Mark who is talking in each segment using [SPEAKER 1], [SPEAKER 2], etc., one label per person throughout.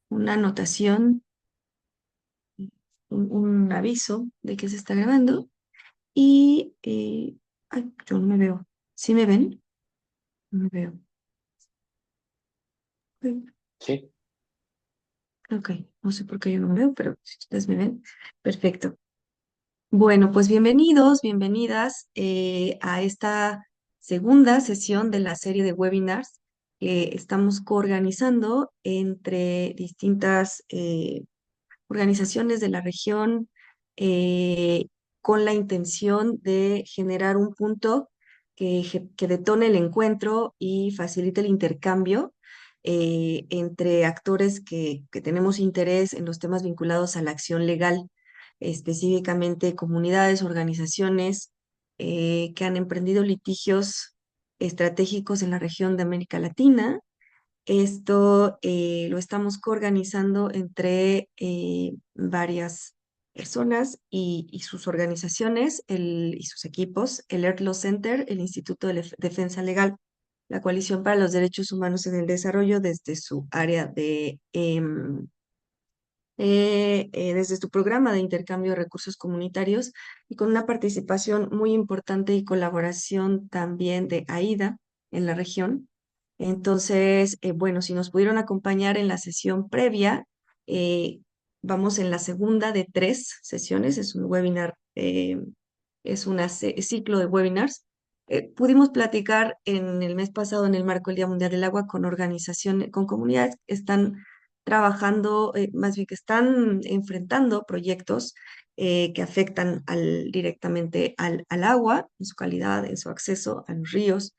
[SPEAKER 1] una anotación, un aviso de que se está grabando y, ay, yo no me veo. ¿Sí me ven? No me veo. Ok,
[SPEAKER 2] Sí,
[SPEAKER 1] ok, no sé por qué yo no me veo, pero si ustedes me ven, perfecto. Bueno, pues bienvenidos, bienvenidas a esta segunda sesión de la serie de webinars que estamos coorganizando entre distintas organizaciones de la región eh, con la intención de generar un punto que detone el encuentro y facilite el intercambio entre actores que tenemos interés en los temas vinculados a la acción legal, específicamente comunidades, organizaciones que han emprendido litigios estratégicos en la región de América Latina. Esto lo estamos coorganizando entre varias personas y sus organizaciones y sus equipos, el Earth Law Center, el Instituto de Defensa Legal, la Coalición para los Derechos Humanos en el Desarrollo desde su área desde su programa de intercambio de recursos comunitarios y con una participación muy importante y colaboración también de AIDA en la región. Entonces, bueno, si nos pudieron acompañar en la sesión previa, eh, vamos en la segunda de 3 sesiones, es un webinar, es un ciclo de webinars. Pudimos platicar en el mes pasado, en el marco del Día Mundial del Agua, con organizaciones, con comunidades que están trabajando, más bien que están enfrentando proyectos que afectan directamente al agua, en su calidad, en su acceso a los ríos,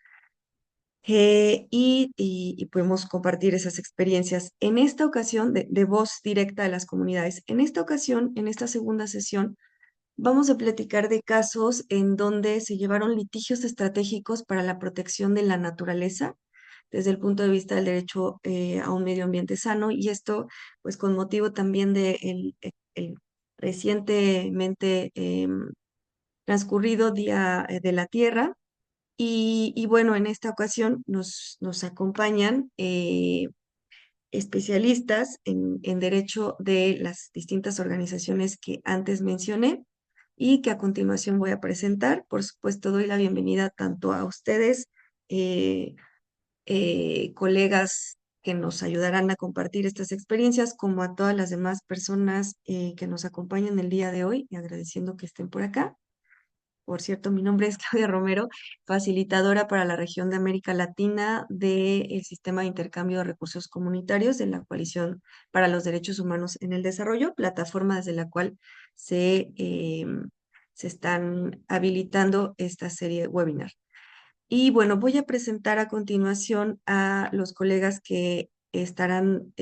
[SPEAKER 1] y podemos compartir esas experiencias en esta ocasión de voz directa de las comunidades. En esta ocasión, en esta segunda sesión, vamos a platicar de casos en donde se llevaron litigios estratégicos para la protección de la naturaleza desde el punto de vista del derecho a un medio ambiente sano, y esto pues con motivo también de el recientemente transcurrido Día de la Tierra. Y bueno, en esta ocasión nos acompañan especialistas en derecho de las distintas organizaciones que antes mencioné y que a continuación voy a presentar. Por supuesto, doy la bienvenida tanto a ustedes, eh, colegas que nos ayudarán a compartir estas experiencias, como a todas las demás personas que nos acompañan el día de hoy, y agradeciendo que estén por acá. Por cierto, mi nombre es Claudia Romero, facilitadora para la región de América Latina del Sistema de Intercambio de Recursos Comunitarios de la Coalición para los Derechos Humanos en el Desarrollo, plataforma desde la cual se están habilitando esta serie de webinars. Y bueno, voy a presentar a continuación a los colegas que estarán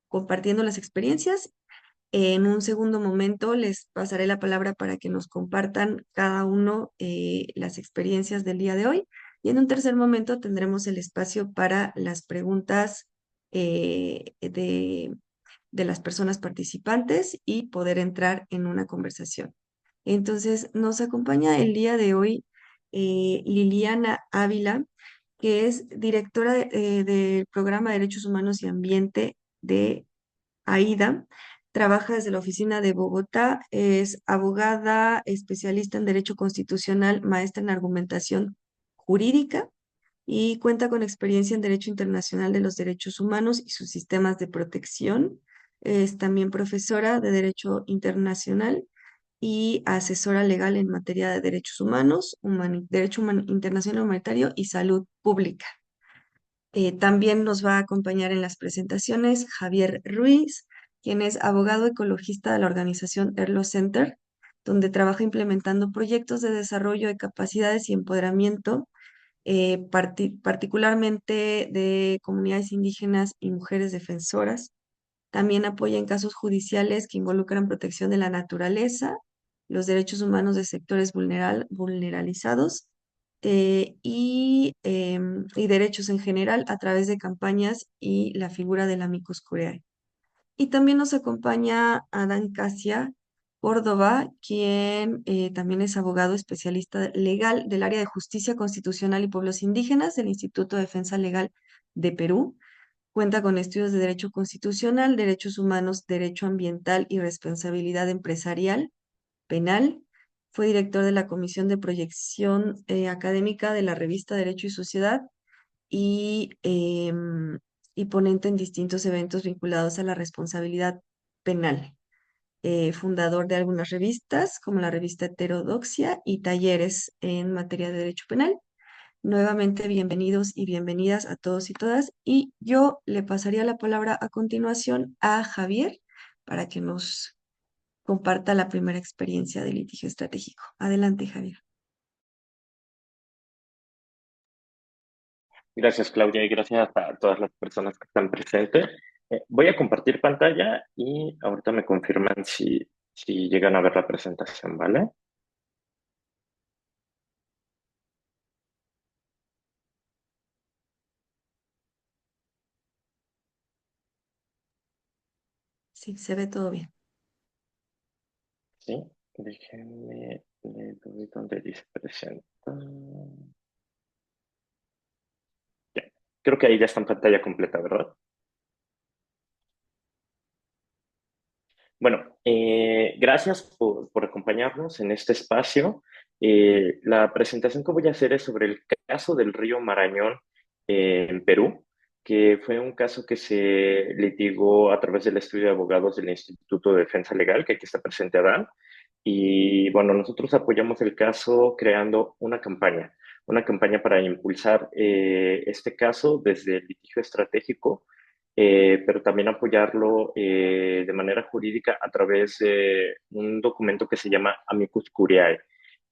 [SPEAKER 1] compartiendo las experiencias. En un segundo momento les pasaré la palabra para que nos compartan cada uno las experiencias del día de hoy. Y en un tercer momento tendremos el espacio para las preguntas de las personas participantes y poder entrar en una conversación. Entonces, nos acompaña el día de hoy Liliana Ávila, que es directora del Programa de Derechos Humanos y Ambiente de AIDA. Trabaja desde la oficina de Bogotá, es abogada, especialista en Derecho Constitucional, maestra en argumentación jurídica y cuenta con experiencia en Derecho Internacional de los Derechos Humanos y sus sistemas de protección. Es también profesora de Derecho Internacional y asesora legal en materia de derechos humanos, internacional humanitario y salud pública. También nos va a acompañar en las presentaciones Javier Ruiz, quien es abogado ecologista de la organización Erlo Center, donde trabaja implementando proyectos de desarrollo de capacidades y empoderamiento, particularmente de comunidades indígenas y mujeres defensoras. También apoya en casos judiciales que involucran protección de la naturaleza, los derechos humanos de sectores vulneralizados y derechos en general a través de campañas y la figura del amicus curiae. Y también nos acompaña Adán Casia Córdoba, quien también es abogado especialista legal del área de justicia constitucional y pueblos indígenas del Instituto de Defensa Legal de Perú. Cuenta con estudios de Derecho Constitucional, Derechos Humanos, Derecho Ambiental y Responsabilidad Empresarial Penal. Fue director de la Comisión de Proyección Académica de la revista Derecho y Sociedad y, y ponente en distintos eventos vinculados a la responsabilidad penal. Fundador de algunas revistas, como la revista Heterodoxia, y talleres en materia de derecho penal. Nuevamente, bienvenidos y bienvenidas a todos y todas. Y yo le pasaría la palabra a continuación a Javier para que nos comparta la primera experiencia de litigio estratégico. Adelante, Javier.
[SPEAKER 2] Gracias, Claudia, y gracias a todas las personas que están presentes. Voy a compartir pantalla y ahorita me confirman si llegan a ver la presentación, ¿vale?
[SPEAKER 1] Sí, se ve todo bien.
[SPEAKER 2] Sí, déjenme, le doy donde dice presentar. Ya, creo que ahí ya está en pantalla completa, ¿verdad? Bueno, gracias por acompañarnos en este espacio. La presentación que voy a hacer es sobre el caso del río Marañón en Perú, que fue un caso que se litigó a través del estudio de abogados del Instituto de Defensa Legal, que aquí está presente Adán. Y bueno, nosotros apoyamos el caso creando una campaña para impulsar este caso desde el litigio estratégico, pero también apoyarlo de manera jurídica a través de un documento que se llama Amicus Curiae,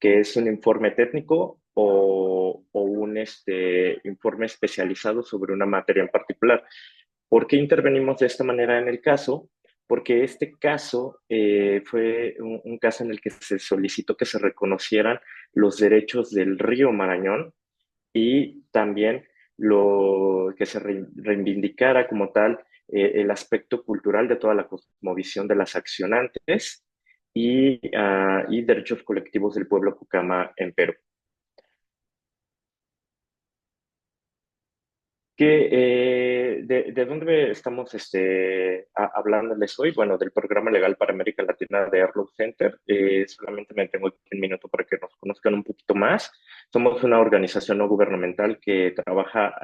[SPEAKER 2] que es un informe técnico o un informe especializado sobre una materia en particular. ¿Por qué intervenimos de esta manera en el caso? Porque este caso fue un caso en el que se solicitó que se reconocieran los derechos del río Marañón y también lo que se reivindicara como tal el aspecto cultural de toda la cosmovisión de las accionantes y derechos colectivos del pueblo Pucama en Perú. ¿De dónde estamos hablándoles hoy? Bueno, del Programa Legal para América Latina de Arlow Center. Solamente me tengo un minuto para que nos conozcan un poquito más. Somos una organización no gubernamental que trabaja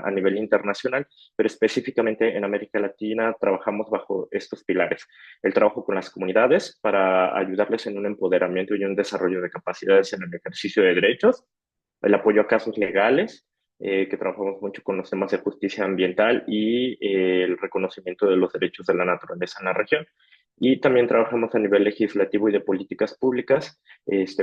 [SPEAKER 2] a nivel internacional, pero específicamente en América Latina trabajamos bajo estos pilares. El trabajo con las comunidades para ayudarles en un empoderamiento y un desarrollo de capacidades en el ejercicio de derechos, el apoyo a casos legales, que trabajamos mucho con los temas de justicia ambiental y el reconocimiento de los derechos de la naturaleza en la región. Y también trabajamos a nivel legislativo y de políticas públicas,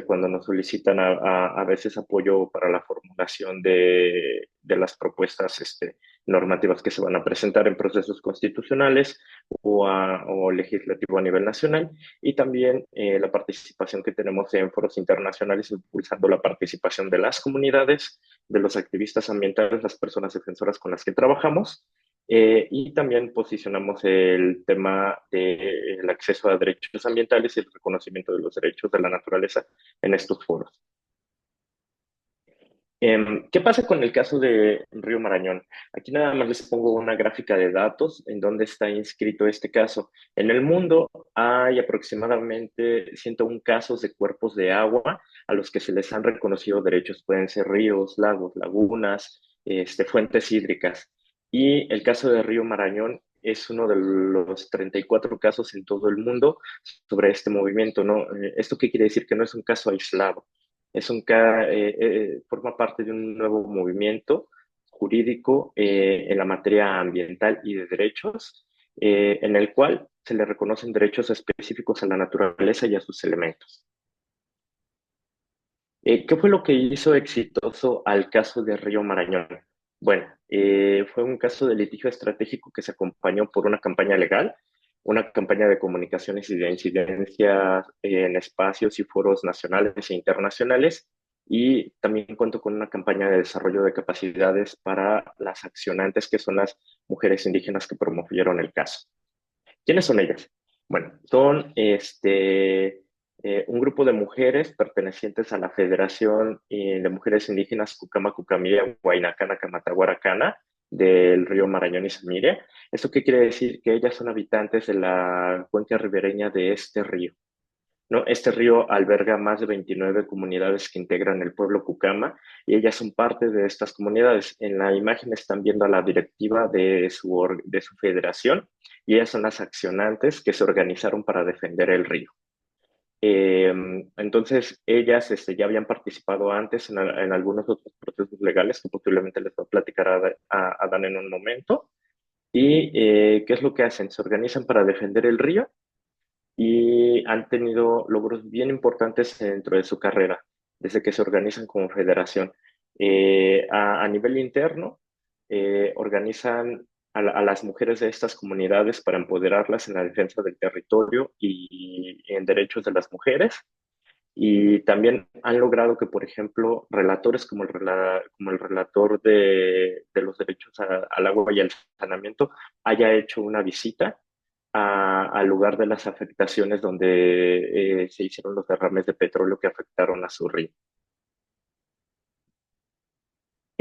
[SPEAKER 2] cuando nos solicitan a veces apoyo para la formulación de las propuestas normativas que se van a presentar en procesos constitucionales o legislativo a nivel nacional, y también la participación que tenemos en foros internacionales impulsando la participación de las comunidades, de los activistas ambientales, las personas defensoras con las que trabajamos, y también posicionamos el tema del acceso a derechos ambientales y el reconocimiento de los derechos de la naturaleza en estos foros. ¿Qué pasa con el caso de Río Marañón? Aquí nada más les pongo una gráfica de datos en donde está inscrito este caso. En el mundo hay aproximadamente 101 casos de cuerpos de agua a los que se les han reconocido derechos. Pueden ser ríos, lagos, lagunas, fuentes hídricas. Y el caso de Río Marañón es uno de los 34 casos en todo el mundo sobre este movimiento, ¿no? ¿Esto qué quiere decir? Que no es un caso aislado, forma parte de un nuevo movimiento jurídico en la materia ambiental y de derechos, en el cual se le reconocen derechos específicos a la naturaleza y a sus elementos. ¿Qué fue lo que hizo exitoso al caso de Río Marañón? Bueno, fue un caso de litigio estratégico que se acompañó por una campaña legal, una campaña de comunicaciones y de incidencia en espacios y foros nacionales e internacionales, y también cuento con una campaña de desarrollo de capacidades para las accionantes, que son las mujeres indígenas que promovieron el caso. ¿Quiénes son ellas? Bueno, son un grupo de mujeres pertenecientes a la Federación de Mujeres Indígenas Cucama Cucamilla Huaynacana Camataguaracana, del río Marañón y Samire. ¿Esto qué quiere decir? Que ellas son habitantes de la cuenca ribereña de este río. ¿No? Este río alberga más de 29 comunidades que integran el pueblo Cucama y ellas son parte de estas comunidades. En la imagen están viendo a la directiva de su federación y ellas son las accionantes que se organizaron para defender el río. Eh, entonces, ellas ya habían participado antes en algunos otros procesos legales que posiblemente les voy a platicar a Dan en un momento. ¿Y qué es lo que hacen? Se organizan para defender el río y han tenido logros bien importantes dentro de su carrera, desde que se organizan como federación. A nivel interno, organizan a las mujeres de estas comunidades para empoderarlas en la defensa del territorio y en derechos de las mujeres. Y también han logrado que, por ejemplo, relatores como el relator de los derechos al agua y al saneamiento haya hecho una visita al lugar de las afectaciones donde se hicieron los derrames de petróleo que afectaron a su río.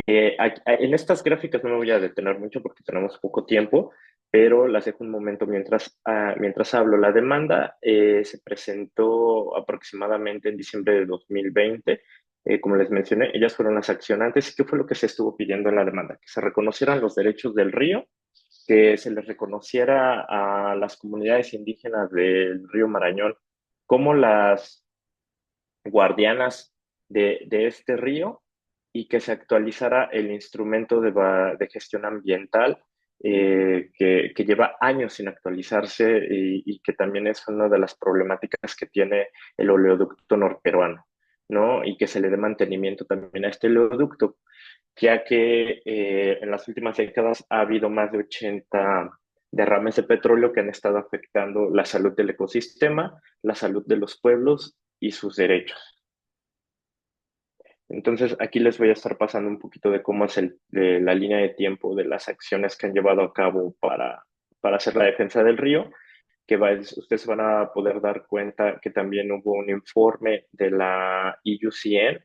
[SPEAKER 2] En estas gráficas no me voy a detener mucho porque tenemos poco tiempo, pero las dejo un momento mientras hablo. La demanda se presentó aproximadamente en diciembre de 2020. Como les mencioné, ellas fueron las accionantes. ¿Y qué fue lo que se estuvo pidiendo en la demanda? Que se reconocieran los derechos del río, que se les reconociera a las comunidades indígenas del río Marañón como las guardianas de este río y que se actualizara el instrumento de gestión ambiental que lleva años sin actualizarse y que también es una de las problemáticas que tiene el oleoducto norperuano, ¿no? Y que se le dé mantenimiento también a este oleoducto, ya que en las últimas décadas ha habido más de 80 derrames de petróleo que han estado afectando la salud del ecosistema, la salud de los pueblos y sus derechos. Entonces, aquí les voy a estar pasando un poquito de cómo es la línea de tiempo de las acciones que han llevado a cabo para hacer la defensa del río, ustedes van a poder dar cuenta que también hubo un informe de la IUCN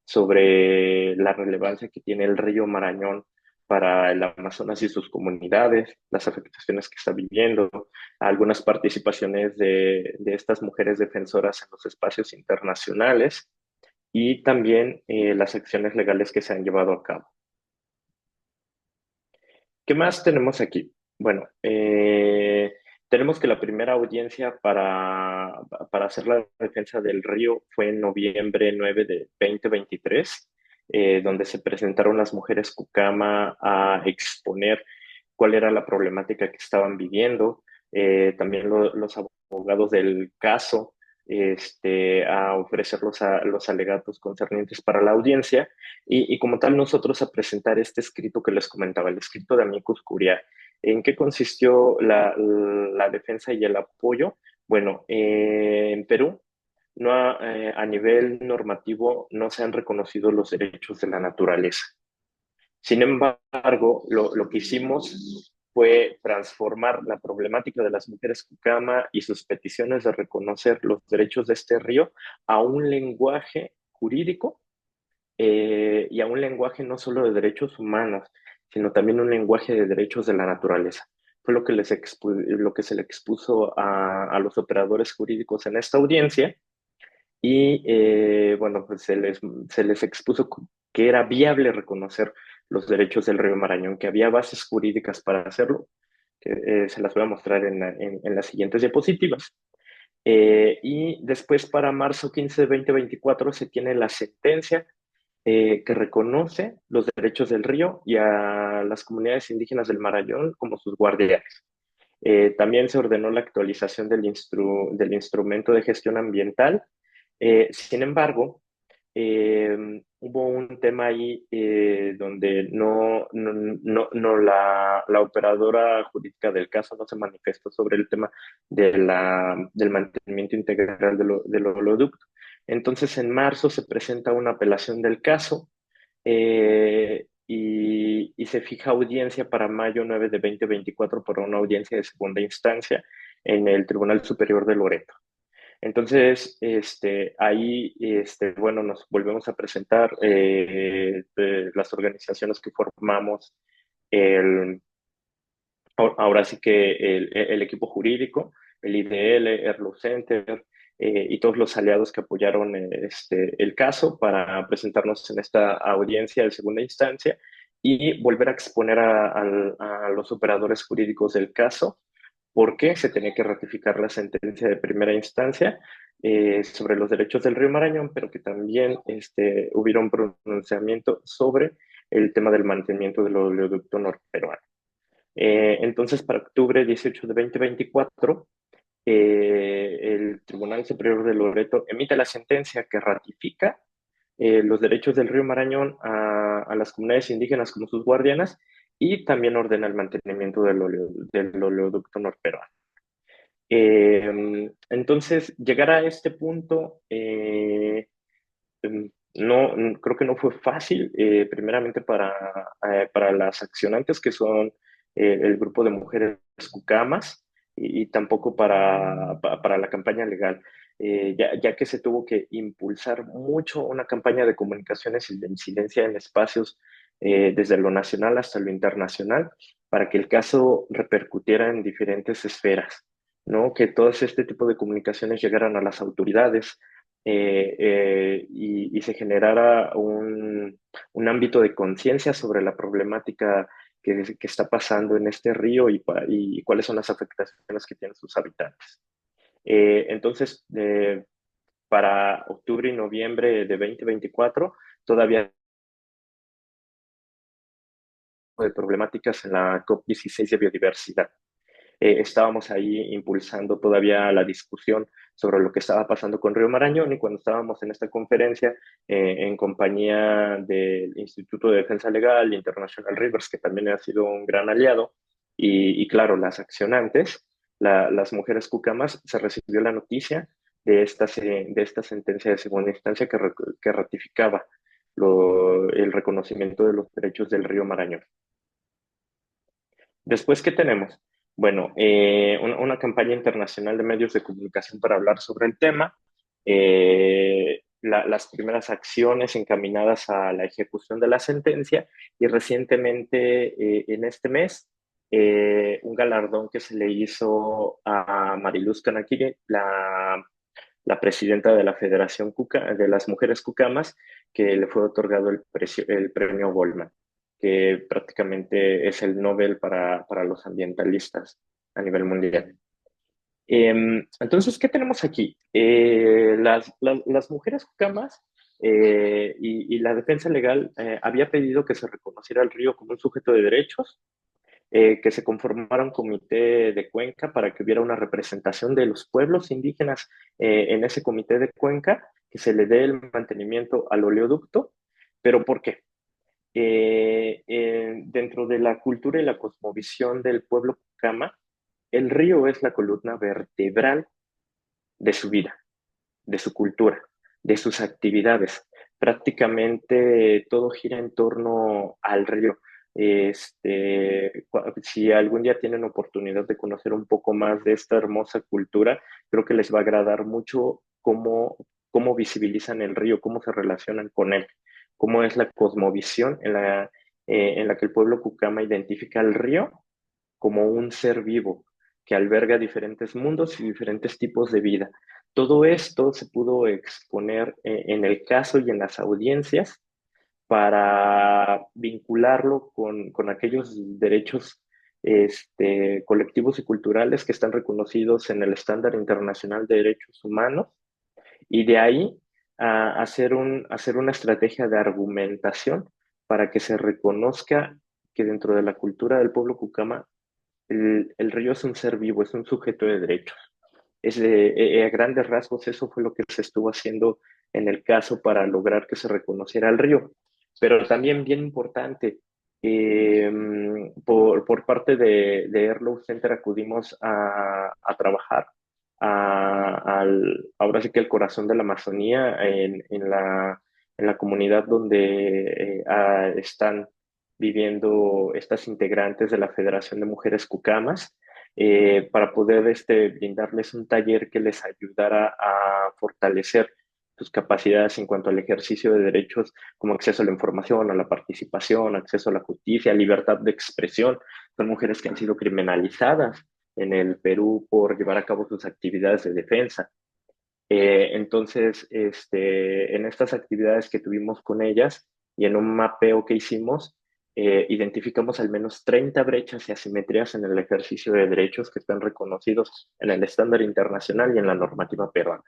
[SPEAKER 2] sobre la relevancia que tiene el río Marañón para el Amazonas y sus comunidades, las afectaciones que está viviendo, algunas participaciones de estas mujeres defensoras en los espacios internacionales y también las acciones legales que se han llevado a cabo. ¿Qué más tenemos aquí? Bueno, tenemos que la primera audiencia para hacer la defensa del río fue en noviembre 9 de 2023, donde se presentaron las mujeres Cucama a exponer cuál era la problemática que estaban viviendo. También los abogados del caso a ofrecer los alegatos concernientes para la audiencia y como tal nosotros a presentar este escrito que les comentaba, el escrito de Amicus Curiae. ¿En qué consistió la defensa y el apoyo? Bueno, en Perú a nivel normativo no se han reconocido los derechos de la naturaleza. Sin embargo, lo que hicimos fue transformar la problemática de las mujeres Cucama y sus peticiones de reconocer los derechos de este río a un lenguaje jurídico y a un lenguaje no solo de derechos humanos, sino también un lenguaje de derechos de la naturaleza. Fue lo que se le expuso a los operadores jurídicos en esta audiencia y bueno, pues se les expuso que era viable reconocer los derechos del río Marañón, que había bases jurídicas para hacerlo, que se las voy a mostrar en las siguientes diapositivas. Y después, para marzo 15 de 2024, se tiene la sentencia que reconoce los derechos del río y a las comunidades indígenas del Marañón como sus guardianes. También se ordenó la actualización del instrumento de gestión ambiental. Sin embargo, hubo un tema ahí donde la operadora jurídica del caso no se manifestó sobre el tema del mantenimiento integral del oleoducto. Entonces, en marzo se presenta una apelación del caso y se fija audiencia para mayo 9 de 2024 por una audiencia de segunda instancia en el Tribunal Superior de Loreto. Entonces, ahí, bueno, nos volvemos a presentar las organizaciones que formamos ahora sí que el equipo jurídico, el IDL, Erlo Center y todos los aliados que apoyaron el caso para presentarnos en esta audiencia de segunda instancia y volver a exponer a los operadores jurídicos del caso por qué se tenía que ratificar la sentencia de primera instancia sobre los derechos del río Marañón, pero que también hubiera un pronunciamiento sobre el tema del mantenimiento del oleoducto norperuano. Entonces, para octubre 18 de 2024, el Tribunal Superior de Loreto emite la sentencia que ratifica los derechos del río Marañón a las comunidades indígenas como sus guardianas y también ordena el mantenimiento del oleoducto norperuano. Entonces, llegar a este punto no, creo que no fue fácil, primeramente para las accionantes, que son el grupo de mujeres cucamas, y tampoco para la campaña legal, ya que se tuvo que impulsar mucho una campaña de comunicaciones y de incidencia en espacios desde lo nacional hasta lo internacional, para que el caso repercutiera en diferentes esferas, ¿no? Que todo este tipo de comunicaciones llegaran a las autoridades, y se generara un ámbito de conciencia sobre la problemática que está pasando en este río y cuáles son las afectaciones que tienen sus habitantes. Entonces, para octubre y noviembre de 2024, todavía hay problemáticas en la COP16 de biodiversidad. Estábamos ahí impulsando todavía la discusión sobre lo que estaba pasando con Río Marañón, y cuando estábamos en esta conferencia en compañía del Instituto de Defensa Legal International Rivers, que también ha sido un gran aliado, y claro, las accionantes, las mujeres cucamas, se recibió la noticia de esta sentencia de segunda instancia que ratificaba el reconocimiento de los derechos del río Marañón. Después, ¿qué tenemos? Bueno, una campaña internacional de medios de comunicación para hablar sobre el tema, las primeras acciones encaminadas a la ejecución de la sentencia, y recientemente, en este mes, un galardón que se le hizo a Mariluz Kanakiri, la presidenta de la Federación de las Mujeres Cucamas, que le fue otorgado el premio Goldman, que prácticamente es el Nobel para los ambientalistas a nivel mundial. Entonces, ¿qué tenemos aquí? Las mujeres cucamas y la defensa legal había pedido que se reconociera el río como un sujeto de derechos, que se conformara un comité de Cuenca para que hubiera una representación de los pueblos indígenas en ese comité de Cuenca, que se le dé el mantenimiento al oleoducto. ¿Pero por qué? Dentro de la cultura y la cosmovisión del pueblo Pucama, el río es la columna vertebral de su vida, de su cultura, de sus actividades. Prácticamente todo gira en torno al río. Si algún día tienen oportunidad de conocer un poco más de esta hermosa cultura, creo que les va a agradar mucho cómo visibilizan el río, cómo se relacionan con él, cómo es la cosmovisión en la que el pueblo Cucama identifica al río como un ser vivo que alberga diferentes mundos y diferentes tipos de vida. Todo esto se pudo exponer en el caso y en las audiencias para vincularlo con aquellos derechos colectivos y culturales que están reconocidos en el estándar internacional de derechos humanos, y de ahí a hacer una estrategia de argumentación para que se reconozca que dentro de la cultura del pueblo Cucama el río es un ser vivo, es un sujeto de derechos. A grandes rasgos, eso fue lo que se estuvo haciendo en el caso para lograr que se reconociera el río. Pero también bien importante, eh, por parte de Erlo Center acudimos a trabajar ahora sí que el corazón de la Amazonía, en la comunidad donde están viviendo estas integrantes de la Federación de Mujeres Cucamas, para poder brindarles un taller que les ayudara a fortalecer sus capacidades en cuanto al ejercicio de derechos como acceso a la información, a la participación, acceso a la justicia, libertad de expresión. Son mujeres que han sido criminalizadas en el Perú por llevar a cabo sus actividades de defensa. Entonces, en estas actividades que tuvimos con ellas y en un mapeo que hicimos, identificamos al menos 30 brechas y asimetrías en el ejercicio de derechos que están reconocidos en el estándar internacional y en la normativa peruana.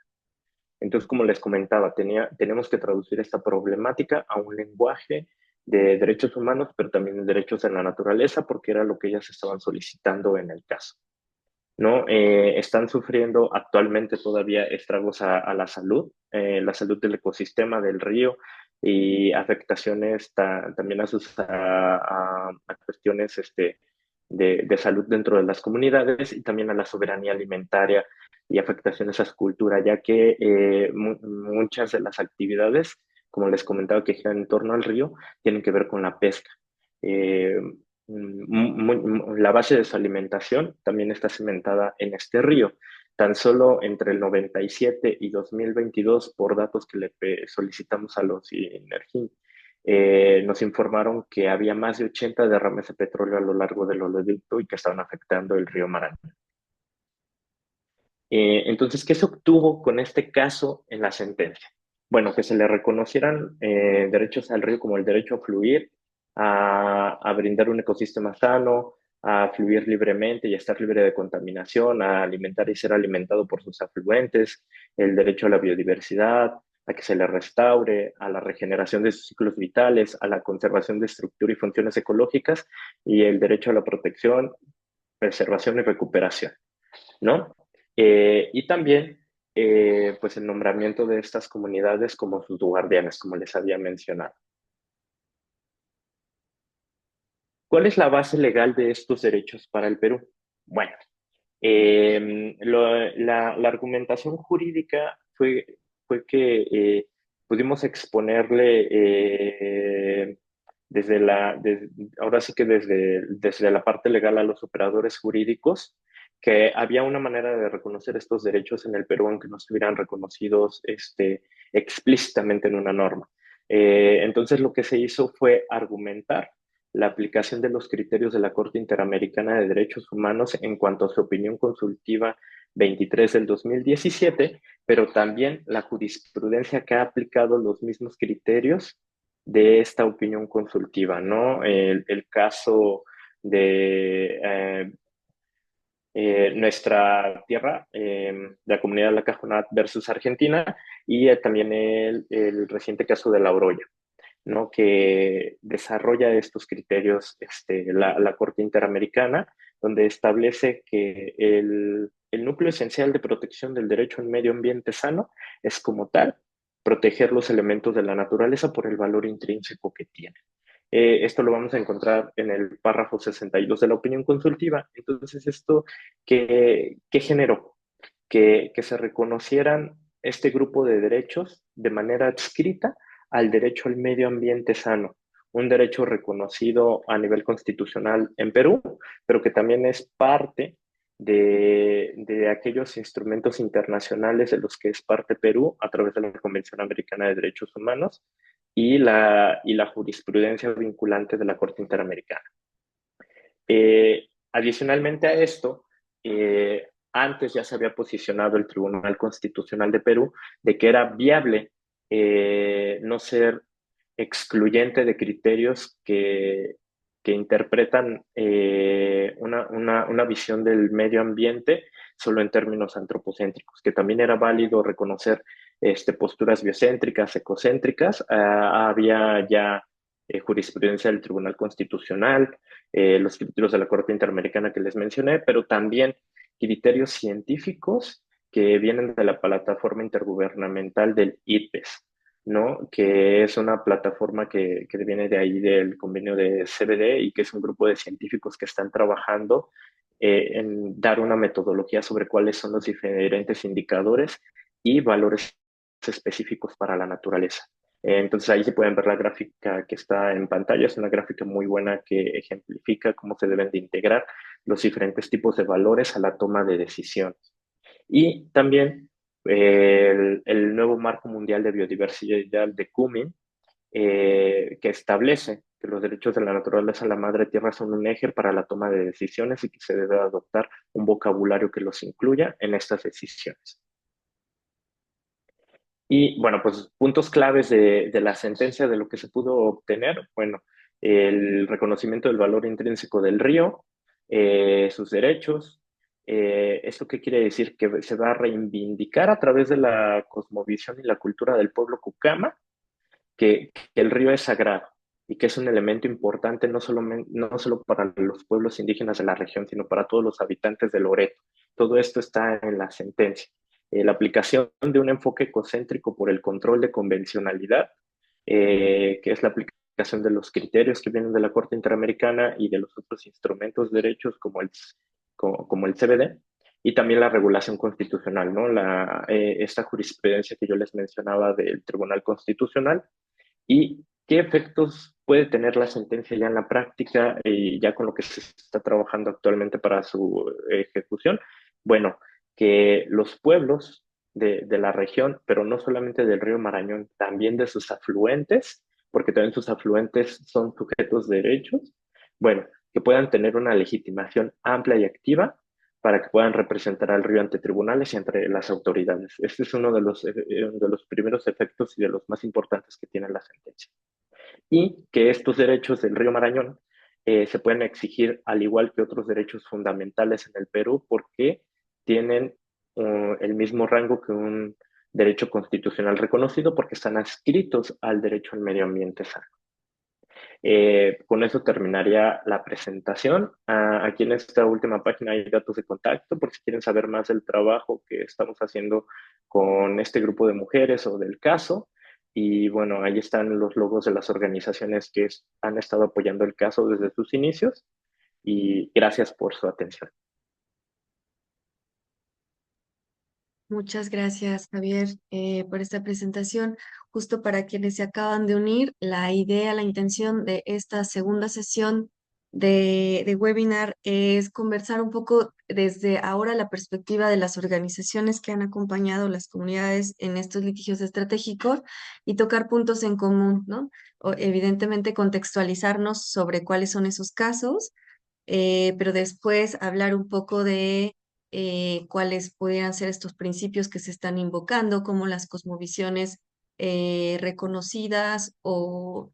[SPEAKER 2] Entonces, como les comentaba, tenemos que traducir esta problemática a un lenguaje de derechos humanos, pero también de derechos en la naturaleza, porque era lo que ellas estaban solicitando en el caso. ¿No? Están sufriendo actualmente todavía estragos a la salud del ecosistema del río y afectaciones también a cuestiones de salud dentro de las comunidades y también a la soberanía alimentaria y afectaciones a su cultura, ya que muchas de las actividades, como les comentaba, que giran en torno al río, tienen que ver con la pesca. Eh, la base de su alimentación también está cimentada en este río. Tan solo entre el 97 y 2022, por datos que le solicitamos a los INERGIN, nos informaron que había más de 80 derrames de petróleo a lo largo del oleoducto y que estaban afectando el río Marañón. Entonces, ¿qué se obtuvo con este caso en la sentencia? Bueno, que se le reconocieran derechos al río como el derecho a fluir, a brindar un ecosistema sano, a fluir libremente y a estar libre de contaminación, a alimentar y ser alimentado por sus afluentes, el derecho a la biodiversidad, a que se le restaure, a la regeneración de sus ciclos vitales, a la conservación de estructura y funciones ecológicas y el derecho a la protección, preservación y recuperación, ¿no? Y también, pues el nombramiento de estas comunidades como sus guardianes, como les había mencionado. ¿Cuál es la base legal de estos derechos para el Perú? Bueno, la argumentación jurídica fue que pudimos exponerle ahora sí que desde la parte legal a los operadores jurídicos, que había una manera de reconocer estos derechos en el Perú aunque no estuvieran reconocidos explícitamente en una norma. Entonces lo que se hizo fue argumentar la aplicación de los criterios de la Corte Interamericana de Derechos Humanos en cuanto a su opinión consultiva 23 del 2017, pero también la jurisprudencia que ha aplicado los mismos criterios de esta opinión consultiva, ¿no? El caso de nuestra tierra, la comunidad de la Cajonat versus Argentina, y también el reciente caso de La Oroya, ¿no? Que desarrolla estos criterios la Corte Interamericana, donde establece que el núcleo esencial de protección del derecho a un medio ambiente sano es como tal proteger los elementos de la naturaleza por el valor intrínseco que tienen. Esto lo vamos a encontrar en el párrafo 62 de la opinión consultiva. Entonces, ¿esto qué generó? Que se reconocieran este grupo de derechos de manera adscrita al derecho al medio ambiente sano, un derecho reconocido a nivel constitucional en Perú, pero que también es parte de aquellos instrumentos internacionales de los que es parte Perú a través de la Convención Americana de Derechos Humanos y la jurisprudencia vinculante de la Corte Interamericana. Adicionalmente a esto, antes ya se había posicionado el Tribunal Constitucional de Perú de que era viable no ser excluyente de criterios que interpretan una visión del medio ambiente solo en términos antropocéntricos, que también era válido reconocer posturas biocéntricas, ecocéntricas. Había ya jurisprudencia del Tribunal Constitucional, los criterios de la Corte Interamericana que les mencioné, pero también criterios científicos que vienen de la plataforma intergubernamental del IPES, ¿no? Que es una plataforma que viene de ahí del convenio de CBD y que es un grupo de científicos que están trabajando en dar una metodología sobre cuáles son los diferentes indicadores y valores específicos para la naturaleza. Entonces ahí se pueden ver la gráfica que está en pantalla. Es una gráfica muy buena que ejemplifica cómo se deben de integrar los diferentes tipos de valores a la toma de decisiones. Y también el nuevo Marco Mundial de Biodiversidad de Cumming, que establece que los derechos de la naturaleza a la madre tierra son un eje para la toma de decisiones y que se debe adoptar un vocabulario que los incluya en estas decisiones. Y bueno, pues puntos claves de la sentencia de lo que se pudo obtener, bueno, el reconocimiento del valor intrínseco del río, sus derechos. ¿Esto qué quiere decir? Que se va a reivindicar a través de la cosmovisión y la cultura del pueblo Cucama que el río es sagrado y que es un elemento importante no solo para los pueblos indígenas de la región, sino para todos los habitantes de Loreto. Todo esto está en la sentencia. La aplicación de un enfoque ecocéntrico por el control de convencionalidad, que es la aplicación de los criterios que vienen de la Corte Interamericana y de los otros instrumentos de derechos como el CBD, y también la regulación constitucional, ¿no? Esta jurisprudencia que yo les mencionaba del Tribunal Constitucional y qué efectos puede tener la sentencia ya en la práctica y ya con lo que se está trabajando actualmente para su ejecución. Bueno, que los pueblos de la región, pero no solamente del río Marañón, también de sus afluentes, porque también sus afluentes son sujetos de derechos, bueno, que puedan tener una legitimación amplia y activa para que puedan representar al río ante tribunales y ante las autoridades. Este es uno de los primeros efectos y de los más importantes que tiene la sentencia. Y que estos derechos del río Marañón se pueden exigir al igual que otros derechos fundamentales en el Perú porque tienen el mismo rango que un derecho constitucional reconocido porque están adscritos al derecho al medio ambiente sano. Con eso terminaría la presentación. Aquí en esta última página hay datos de contacto por si quieren saber más del trabajo que estamos haciendo con este grupo de mujeres o del caso. Y bueno, ahí están los logos de las organizaciones que han estado apoyando el caso desde sus inicios. Y gracias por su atención.
[SPEAKER 1] Muchas gracias, Javier, por esta presentación. Justo para quienes se acaban de unir, la idea, la intención de esta segunda sesión de webinar es conversar un poco desde ahora la perspectiva de las organizaciones que han acompañado las comunidades en estos litigios estratégicos y tocar puntos en común, ¿no? Evidentemente contextualizarnos sobre cuáles son esos casos, pero después hablar un poco de cuáles podrían ser estos principios que se están invocando, como las cosmovisiones reconocidas o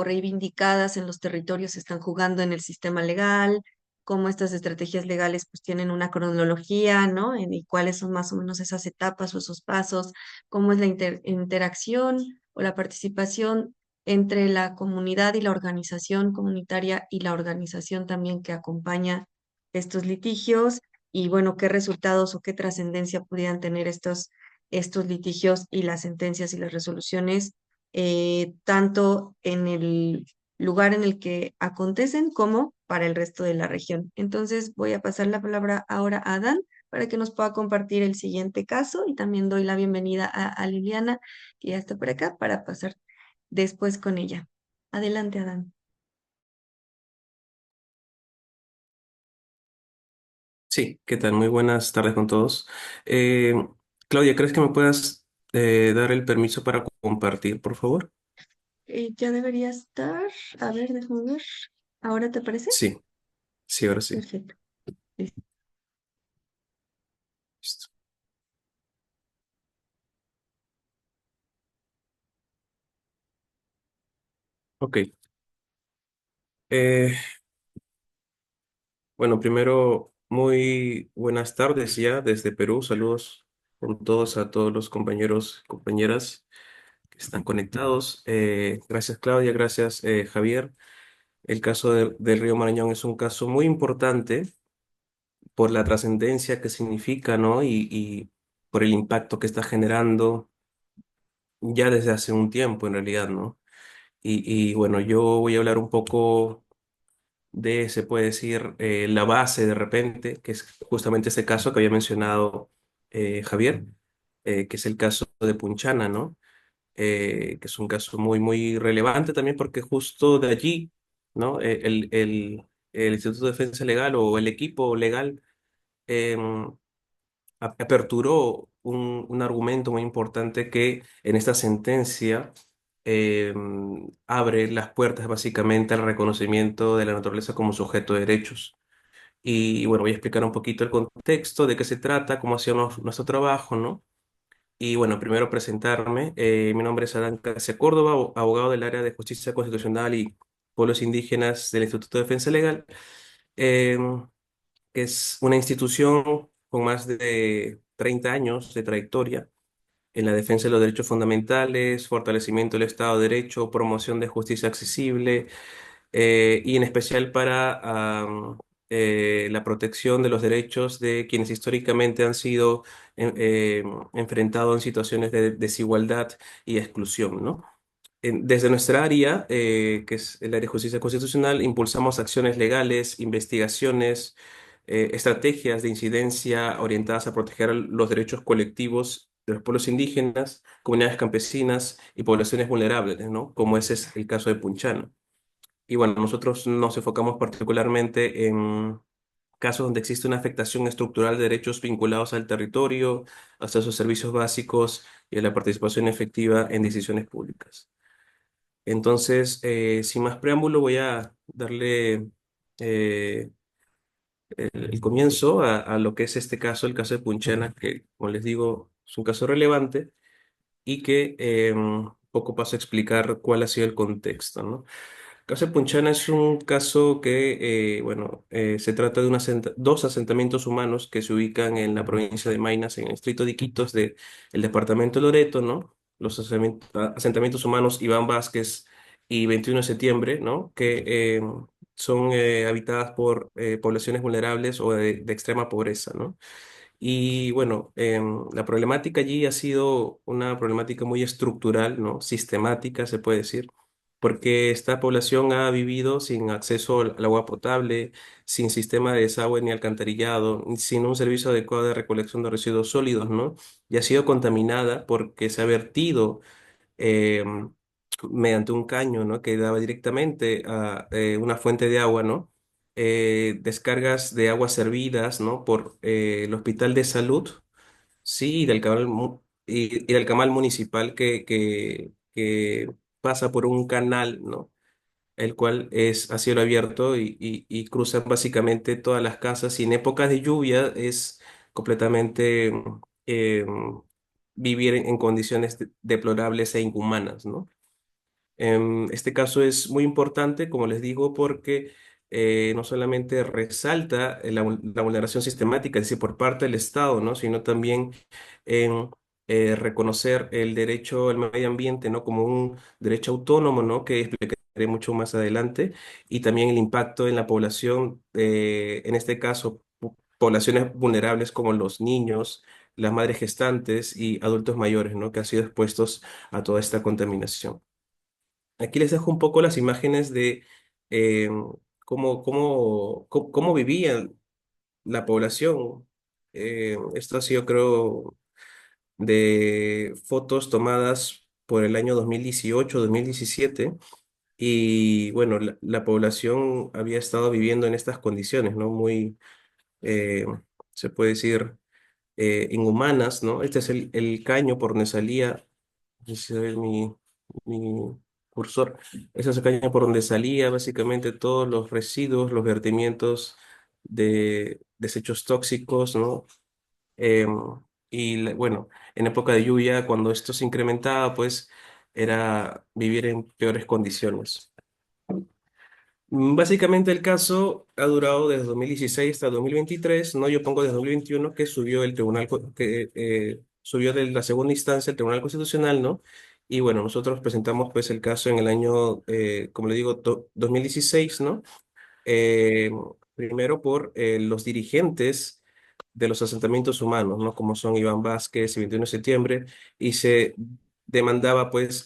[SPEAKER 1] reivindicadas en los territorios se están jugando en el sistema legal, cómo estas estrategias legales pues tienen una cronología, ¿no? Y cuáles son más o menos esas etapas o esos pasos, cómo es la interacción o la participación entre la comunidad y la organización comunitaria y la organización también que acompaña estos litigios y bueno, qué resultados o qué trascendencia pudieran tener estos litigios y las sentencias y las resoluciones, tanto en el lugar en el que acontecen como para el resto de la región. Entonces voy a pasar la palabra ahora a Adán para que nos pueda compartir el siguiente caso y también doy la bienvenida a Liliana, que ya está por acá, para pasar después con ella. Adelante, Adán.
[SPEAKER 3] Sí, ¿qué tal? Muy buenas tardes con todos. Eh, Claudia, ¿crees que me puedas dar el permiso para compartir, por favor?
[SPEAKER 1] Ya debería estar. A ver, déjame ver. ¿Ahora te parece?
[SPEAKER 3] Sí, sí, ahora sí.
[SPEAKER 1] Perfecto. Listo.
[SPEAKER 3] Listo. Ok. Eh, bueno, primero, muy buenas tardes ya desde Perú. Saludos con todos a todos los compañeros y compañeras que están conectados. Gracias, Claudia. Gracias, Javier. El caso del Río Marañón es un caso muy importante por la trascendencia que significa, ¿no? Y por el impacto que está generando ya desde hace un tiempo, en realidad, ¿no? Y bueno, yo voy a hablar un poco de, se puede decir, la base de repente, que es justamente este caso que había mencionado Javier, que es el caso de Punchana, ¿no? Que es un caso muy, muy relevante también porque justo de allí, ¿no? El Instituto de Defensa Legal o el equipo legal, em, aperturó un argumento muy importante que en esta sentencia eh, abre las puertas básicamente al reconocimiento de la naturaleza como sujeto de derechos. Y bueno, voy a explicar un poquito el contexto, de qué se trata, cómo hacíamos nuestro trabajo, ¿no? Y bueno, primero presentarme. Mi nombre es Adán Casia Córdoba, abogado del área de justicia constitucional y pueblos indígenas del Instituto de Defensa Legal, que es una institución con más de 30 años de trayectoria en la defensa de los derechos fundamentales, fortalecimiento del Estado de Derecho, promoción de justicia accesible, y en especial para la protección de los derechos de quienes históricamente han sido enfrentados en situaciones de desigualdad y exclusión, ¿no? Desde nuestra área, que es el área de justicia constitucional, impulsamos acciones legales, investigaciones, estrategias de incidencia orientadas a proteger los derechos colectivos de los pueblos indígenas, comunidades campesinas y poblaciones vulnerables, ¿no? Como ese es el caso de Punchano. Y bueno, nosotros nos enfocamos particularmente en casos donde existe una afectación estructural de derechos vinculados al territorio, hasta sus servicios básicos y a la participación efectiva en decisiones públicas. Entonces, sin más preámbulo, voy a darle eh, el comienzo a lo que es este caso, el caso de Punchena, que, como les digo, es un caso relevante y que poco paso a explicar cuál ha sido el contexto, ¿no? Caso de Punchana es un caso que, bueno, se trata de dos asentamientos humanos que se ubican en la provincia de Maynas, en el distrito de Iquitos del departamento de Loreto, ¿no? Los asentamientos humanos Iván Vázquez y 21 de septiembre, ¿no? Que son habitadas por poblaciones vulnerables o de extrema pobreza, ¿no? Y bueno, la problemática allí ha sido una problemática muy estructural, ¿no? Sistemática, se puede decir, porque esta población ha vivido sin acceso al agua potable, sin sistema de desagüe ni alcantarillado, sin un servicio adecuado de recolección de residuos sólidos, ¿no? Y ha sido contaminada porque se ha vertido mediante un caño, ¿no? Que daba directamente a una fuente de agua, ¿no? Descargas de aguas servidas, ¿no? Por el Hospital de Salud, sí, y del canal, y del canal municipal que pasa por un canal, ¿no? El cual es a cielo abierto y cruza básicamente todas las casas y en épocas de lluvia es completamente eh, vivir en condiciones deplorables e inhumanas, ¿no? Este caso es muy importante, como les digo, porque no solamente resalta la vulneración sistemática, es decir, por parte del Estado, ¿no? Sino también en reconocer el derecho al medio ambiente, ¿no? Como un derecho autónomo, ¿no? Que explicaré mucho más adelante, y también el impacto en la población, en este caso, poblaciones vulnerables como los niños, las madres gestantes y adultos mayores, ¿no? Que han sido expuestos a toda esta contaminación. Aquí les dejo un poco las imágenes de eh, cómo vivía la población. Esto ha sido, creo, de fotos tomadas por el año 2018-2017. Y bueno, la población había estado viviendo en estas condiciones, ¿no? Muy, eh, se puede decir, inhumanas, ¿no? Este es el caño por donde salía. Ese es mi cursor. Esa es la caña por donde salía básicamente todos los residuos, los vertimientos de desechos tóxicos, ¿no? Em, bueno, en época de lluvia, cuando esto se incrementaba, pues era vivir en peores condiciones. Básicamente el caso ha durado desde 2016 hasta 2023, ¿no? Yo pongo desde 2021 que subió el tribunal, que subió de la segunda instancia el Tribunal Constitucional, ¿no? Y bueno, nosotros presentamos pues el caso en el año, como le digo, 2016, ¿no? eh, Primero por los dirigentes de los asentamientos humanos, ¿no? Como son Iván Vázquez y 21 de septiembre, y se demandaba pues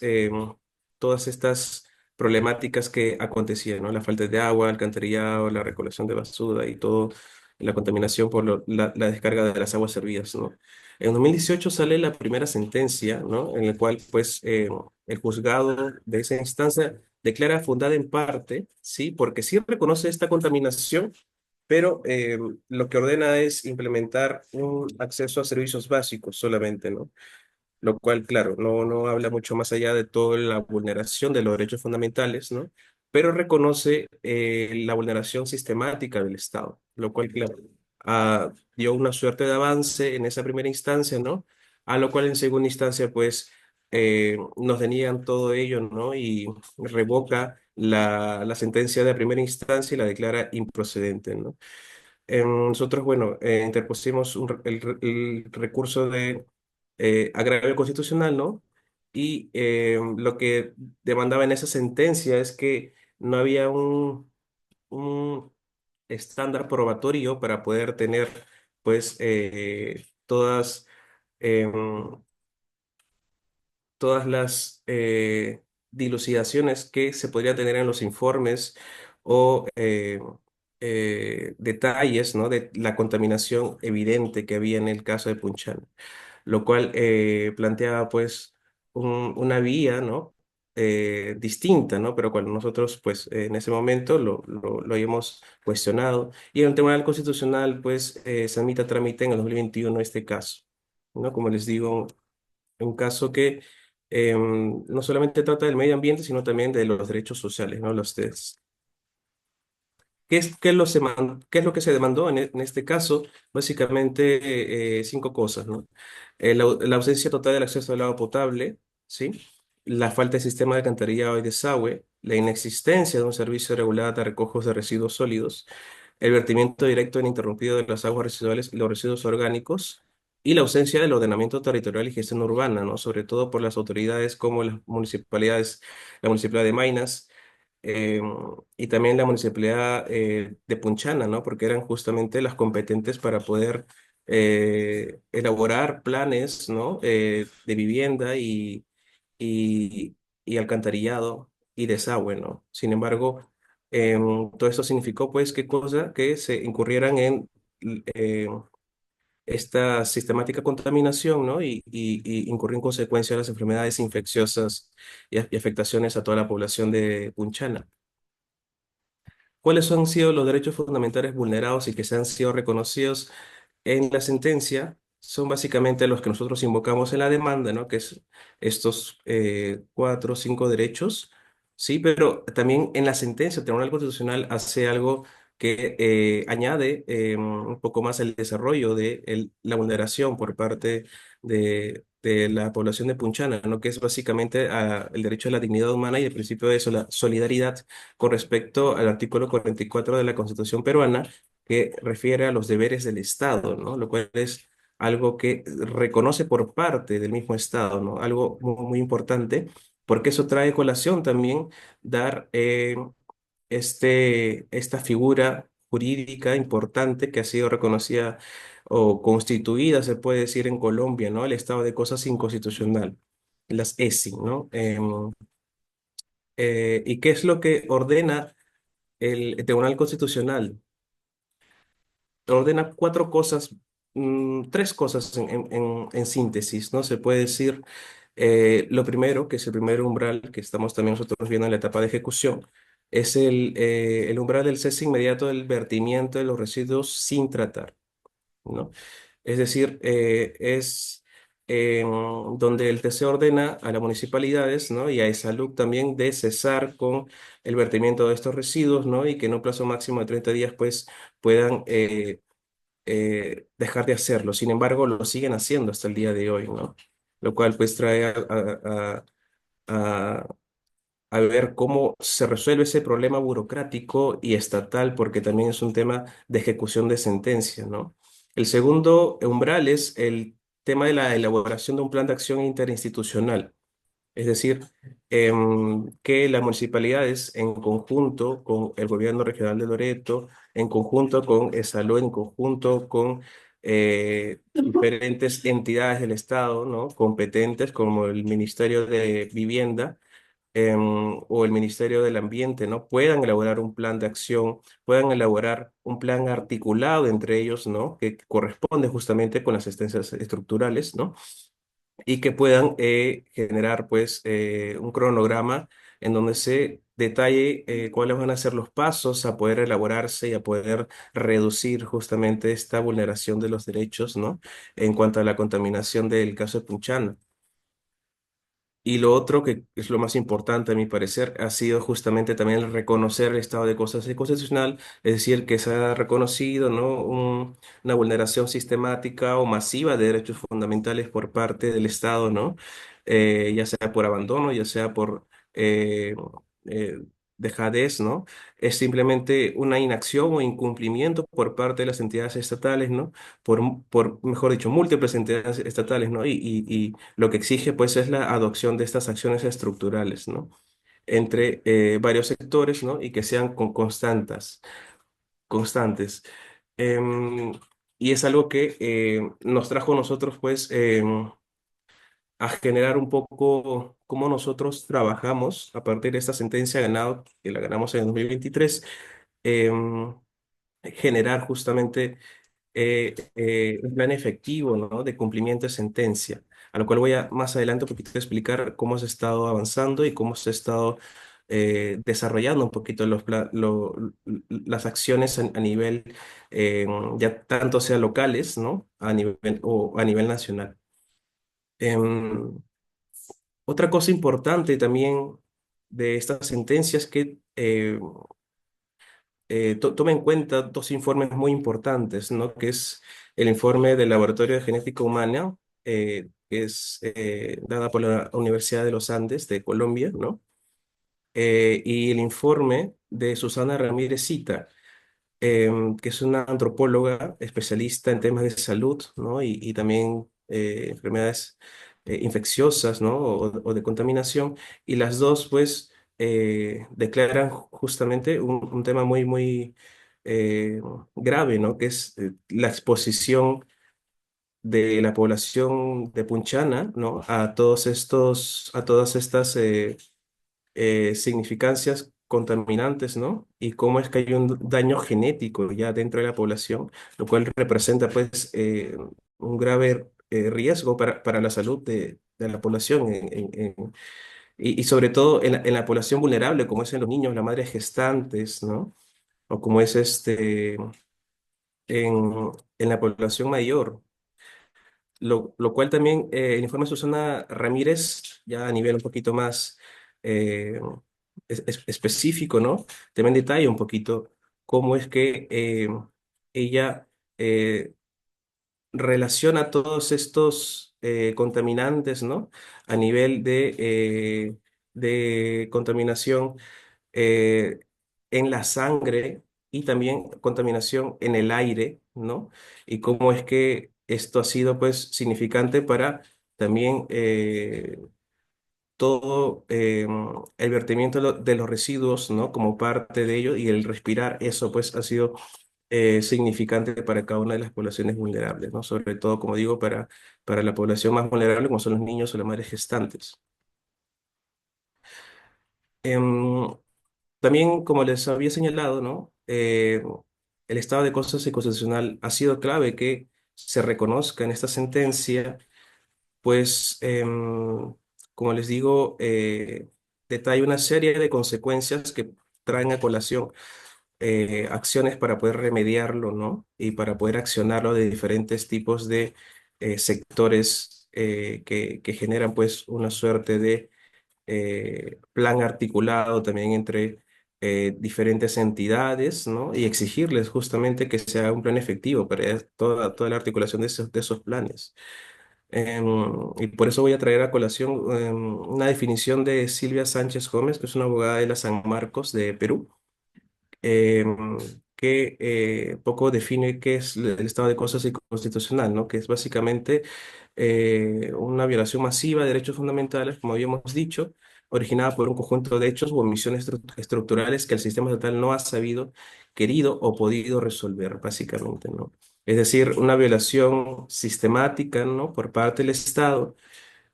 [SPEAKER 3] todas estas problemáticas que acontecían, ¿no? La falta de agua, alcantarillado, la recolección de basura y todo, la contaminación por la descarga de las aguas servidas, ¿no? En 2018 sale la primera sentencia, ¿no? En la cual pues el juzgado de esa instancia declara fundada en parte, ¿sí? Porque sí reconoce esta contaminación, pero lo que ordena es implementar un acceso a servicios básicos solamente, ¿no? Lo cual, claro, no habla mucho más allá de toda la vulneración de los derechos fundamentales, ¿no? Pero reconoce la vulneración sistemática del Estado, lo cual, claro, dio una suerte de avance en esa primera instancia, ¿no? A lo cual en segunda instancia, pues, nos deniegan todo ello, ¿no? Y revoca la sentencia de primera instancia y la declara improcedente, ¿no? Nosotros, bueno, interpusimos el recurso de agravio constitucional, ¿no? Y lo que demandaba en esa sentencia es que no había un estándar probatorio para poder tener, pues, em, todas las dilucidaciones que se podrían tener en los informes o detalles, ¿no? De la contaminación evidente que había en el caso de Punchán, lo cual planteaba pues una vía, ¿no? Distinta, ¿no? Pero cuando nosotros, pues, en ese momento lo habíamos cuestionado y en el Tribunal Constitucional, pues, se admite a trámite en el 2021 este caso, ¿no? Como les digo, un caso que no solamente trata del medio ambiente, sino también de los derechos sociales, ¿no? ¿Qué es lo que se demandó en este caso? Básicamente cinco cosas, ¿no? La ausencia total del acceso al agua potable, ¿sí? La falta de sistema de alcantarillado y desagüe, la inexistencia de un servicio regulado de recojos de residuos sólidos, el vertimiento directo e ininterrumpido de las aguas residuales y los residuos orgánicos, y la ausencia del ordenamiento territorial y gestión urbana, ¿no? Sobre todo por las autoridades como las municipalidades, la Municipalidad de Maynas, eh, y también la municipalidad de Punchana, ¿no? Porque eran justamente las competentes para poder elaborar planes, ¿no? De vivienda y, y alcantarillado y desagüe, ¿no? Sin embargo, todo esto significó, pues, ¿qué cosa? Que se incurrieran en eh, esta sistemática contaminación, ¿no? Y incurrió en consecuencia las enfermedades infecciosas y afectaciones a toda la población de Punchana. ¿Cuáles han sido los derechos fundamentales vulnerados y que se han sido reconocidos en la sentencia? Son básicamente los que nosotros invocamos en la demanda, ¿no? Que es estos cuatro o cinco derechos, sí, pero también en la sentencia el Tribunal Constitucional hace algo que añade un poco más el desarrollo de la vulneración por parte de la población de Punchana, ¿no? Que es básicamente el derecho a la dignidad humana y el principio de la solidaridad con respecto al artículo 44 de la Constitución peruana, que refiere a los deberes del Estado, ¿no? Lo cual es algo que reconoce por parte del mismo Estado, ¿no? Algo muy importante, porque eso trae colación también dar esta figura jurídica importante que ha sido reconocida o constituida, se puede decir, en Colombia, ¿no? El estado de cosas inconstitucional, las ESI, ¿no? ¿Y qué es lo que ordena el Tribunal Constitucional? Ordena cuatro cosas, tres cosas en síntesis, ¿no? Se puede decir, lo primero, que es el primer umbral que estamos también nosotros viendo en la etapa de ejecución, es el umbral del cese inmediato del vertimiento de los residuos sin tratar, ¿no? Es decir, es donde el TC ordena a las municipalidades, ¿no? Y a Salud también de cesar con el vertimiento de estos residuos, ¿no? Y que en un plazo máximo de 30 días, pues, puedan dejar de hacerlo. Sin embargo, lo siguen haciendo hasta el día de hoy, ¿no? Lo cual, pues, trae a, a ver cómo se resuelve ese problema burocrático y estatal, porque también es un tema de ejecución de sentencia, ¿no? El segundo umbral es el tema de la elaboración de un plan de acción interinstitucional, es decir, que las municipalidades en conjunto con el gobierno regional de Loreto, en conjunto con ESALud, en conjunto con diferentes entidades del Estado, ¿no? Competentes como el Ministerio de Vivienda, o el Ministerio del Ambiente, ¿no? Puedan elaborar un plan de acción, puedan elaborar un plan articulado entre ellos, ¿no? Que corresponde justamente con las asistencias estructurales, ¿no? Y que puedan generar, pues, un cronograma en donde se detalle cuáles van a ser los pasos a poder elaborarse y a poder reducir justamente esta vulneración de los derechos, ¿no? En cuanto a la contaminación del caso de Punchana. Y lo otro, que es lo más importante a mi parecer, ha sido justamente también el reconocer el estado de cosas constitucional, es decir, que se ha reconocido, ¿no? Una vulneración sistemática o masiva de derechos fundamentales por parte del Estado, ¿no? Ya sea por abandono, ya sea por eh, eh, dejadez, ¿no? Es simplemente una inacción o incumplimiento por parte de las entidades estatales, ¿no? Mejor dicho, múltiples entidades estatales, ¿no? Y lo que exige, pues, es la adopción de estas acciones estructurales, ¿no? Entre varios sectores, ¿no? Y que sean constantes. Em, y es algo que nos trajo a nosotros, pues, a generar un poco cómo nosotros trabajamos a partir de esta sentencia ganado, que la ganamos en 2023, em, generar justamente un plan efectivo, ¿no? De cumplimiento de sentencia, a lo cual voy a más adelante un poquito explicar cómo se ha estado avanzando y cómo se ha estado desarrollando un poquito las acciones a nivel, ya tanto sea locales, ¿no? A nivel, o a nivel nacional. Em, Otra cosa importante también de estas sentencias es que toma en cuenta dos informes muy importantes, ¿no? Que es el informe del Laboratorio de Genética Humana, que es dada por la Universidad de los Andes de Colombia, ¿no? Y el informe de Susana Ramírez Cita, que es una antropóloga especialista en temas de salud, ¿no? Y también enfermedades infecciosas, ¿no? O de contaminación. Y las dos, pues, declaran justamente un tema muy eh, grave, ¿no? Que es la exposición de la población de Punchana, ¿no? A todas estas significancias contaminantes, ¿no? Y cómo es que hay un daño genético ya dentro de la población, lo cual representa pues un grave riesgo para la salud de la población y sobre todo en la población vulnerable, como es en los niños, las madres gestantes, ¿no? O como es en la población mayor. Lo cual también el informe de Susana Ramírez, ya a nivel un poquito más eh, específico, ¿no? También detalla un poquito cómo es que ella relaciona todos estos contaminantes, ¿no? A nivel de contaminación eh, en la sangre y también contaminación en el aire, ¿no? Y cómo es que esto ha sido, pues, significante para también todo el vertimiento de los residuos, ¿no? Como parte de ello y el respirar, eso, pues, ha sido significante para cada una de las poblaciones vulnerables, ¿no? Sobre todo, como digo, para la población más vulnerable, como son los niños o las madres gestantes. Em, También, como les había señalado, ¿no? El estado de cosas inconstitucional ha sido clave que se reconozca en esta sentencia, pues, como les digo, detalla una serie de consecuencias que traen a colación acciones para poder remediarlo, ¿no? Y para poder accionarlo de diferentes tipos de sectores que generan, pues, una suerte de plan articulado también entre diferentes entidades, ¿no? Y exigirles justamente que sea un plan efectivo para toda la articulación de esos planes. Y por eso voy a traer a colación una definición de Silvia Sánchez Gómez, que es una abogada de la San Marcos de Perú, em, que poco define qué es el estado de cosas inconstitucional, ¿no? Que es básicamente una violación masiva de derechos fundamentales, como habíamos dicho, originada por un conjunto de hechos u omisiones estructurales que el sistema estatal no ha sabido, querido o podido resolver, básicamente, ¿no? Es decir, una violación sistemática, ¿no? Por parte del Estado,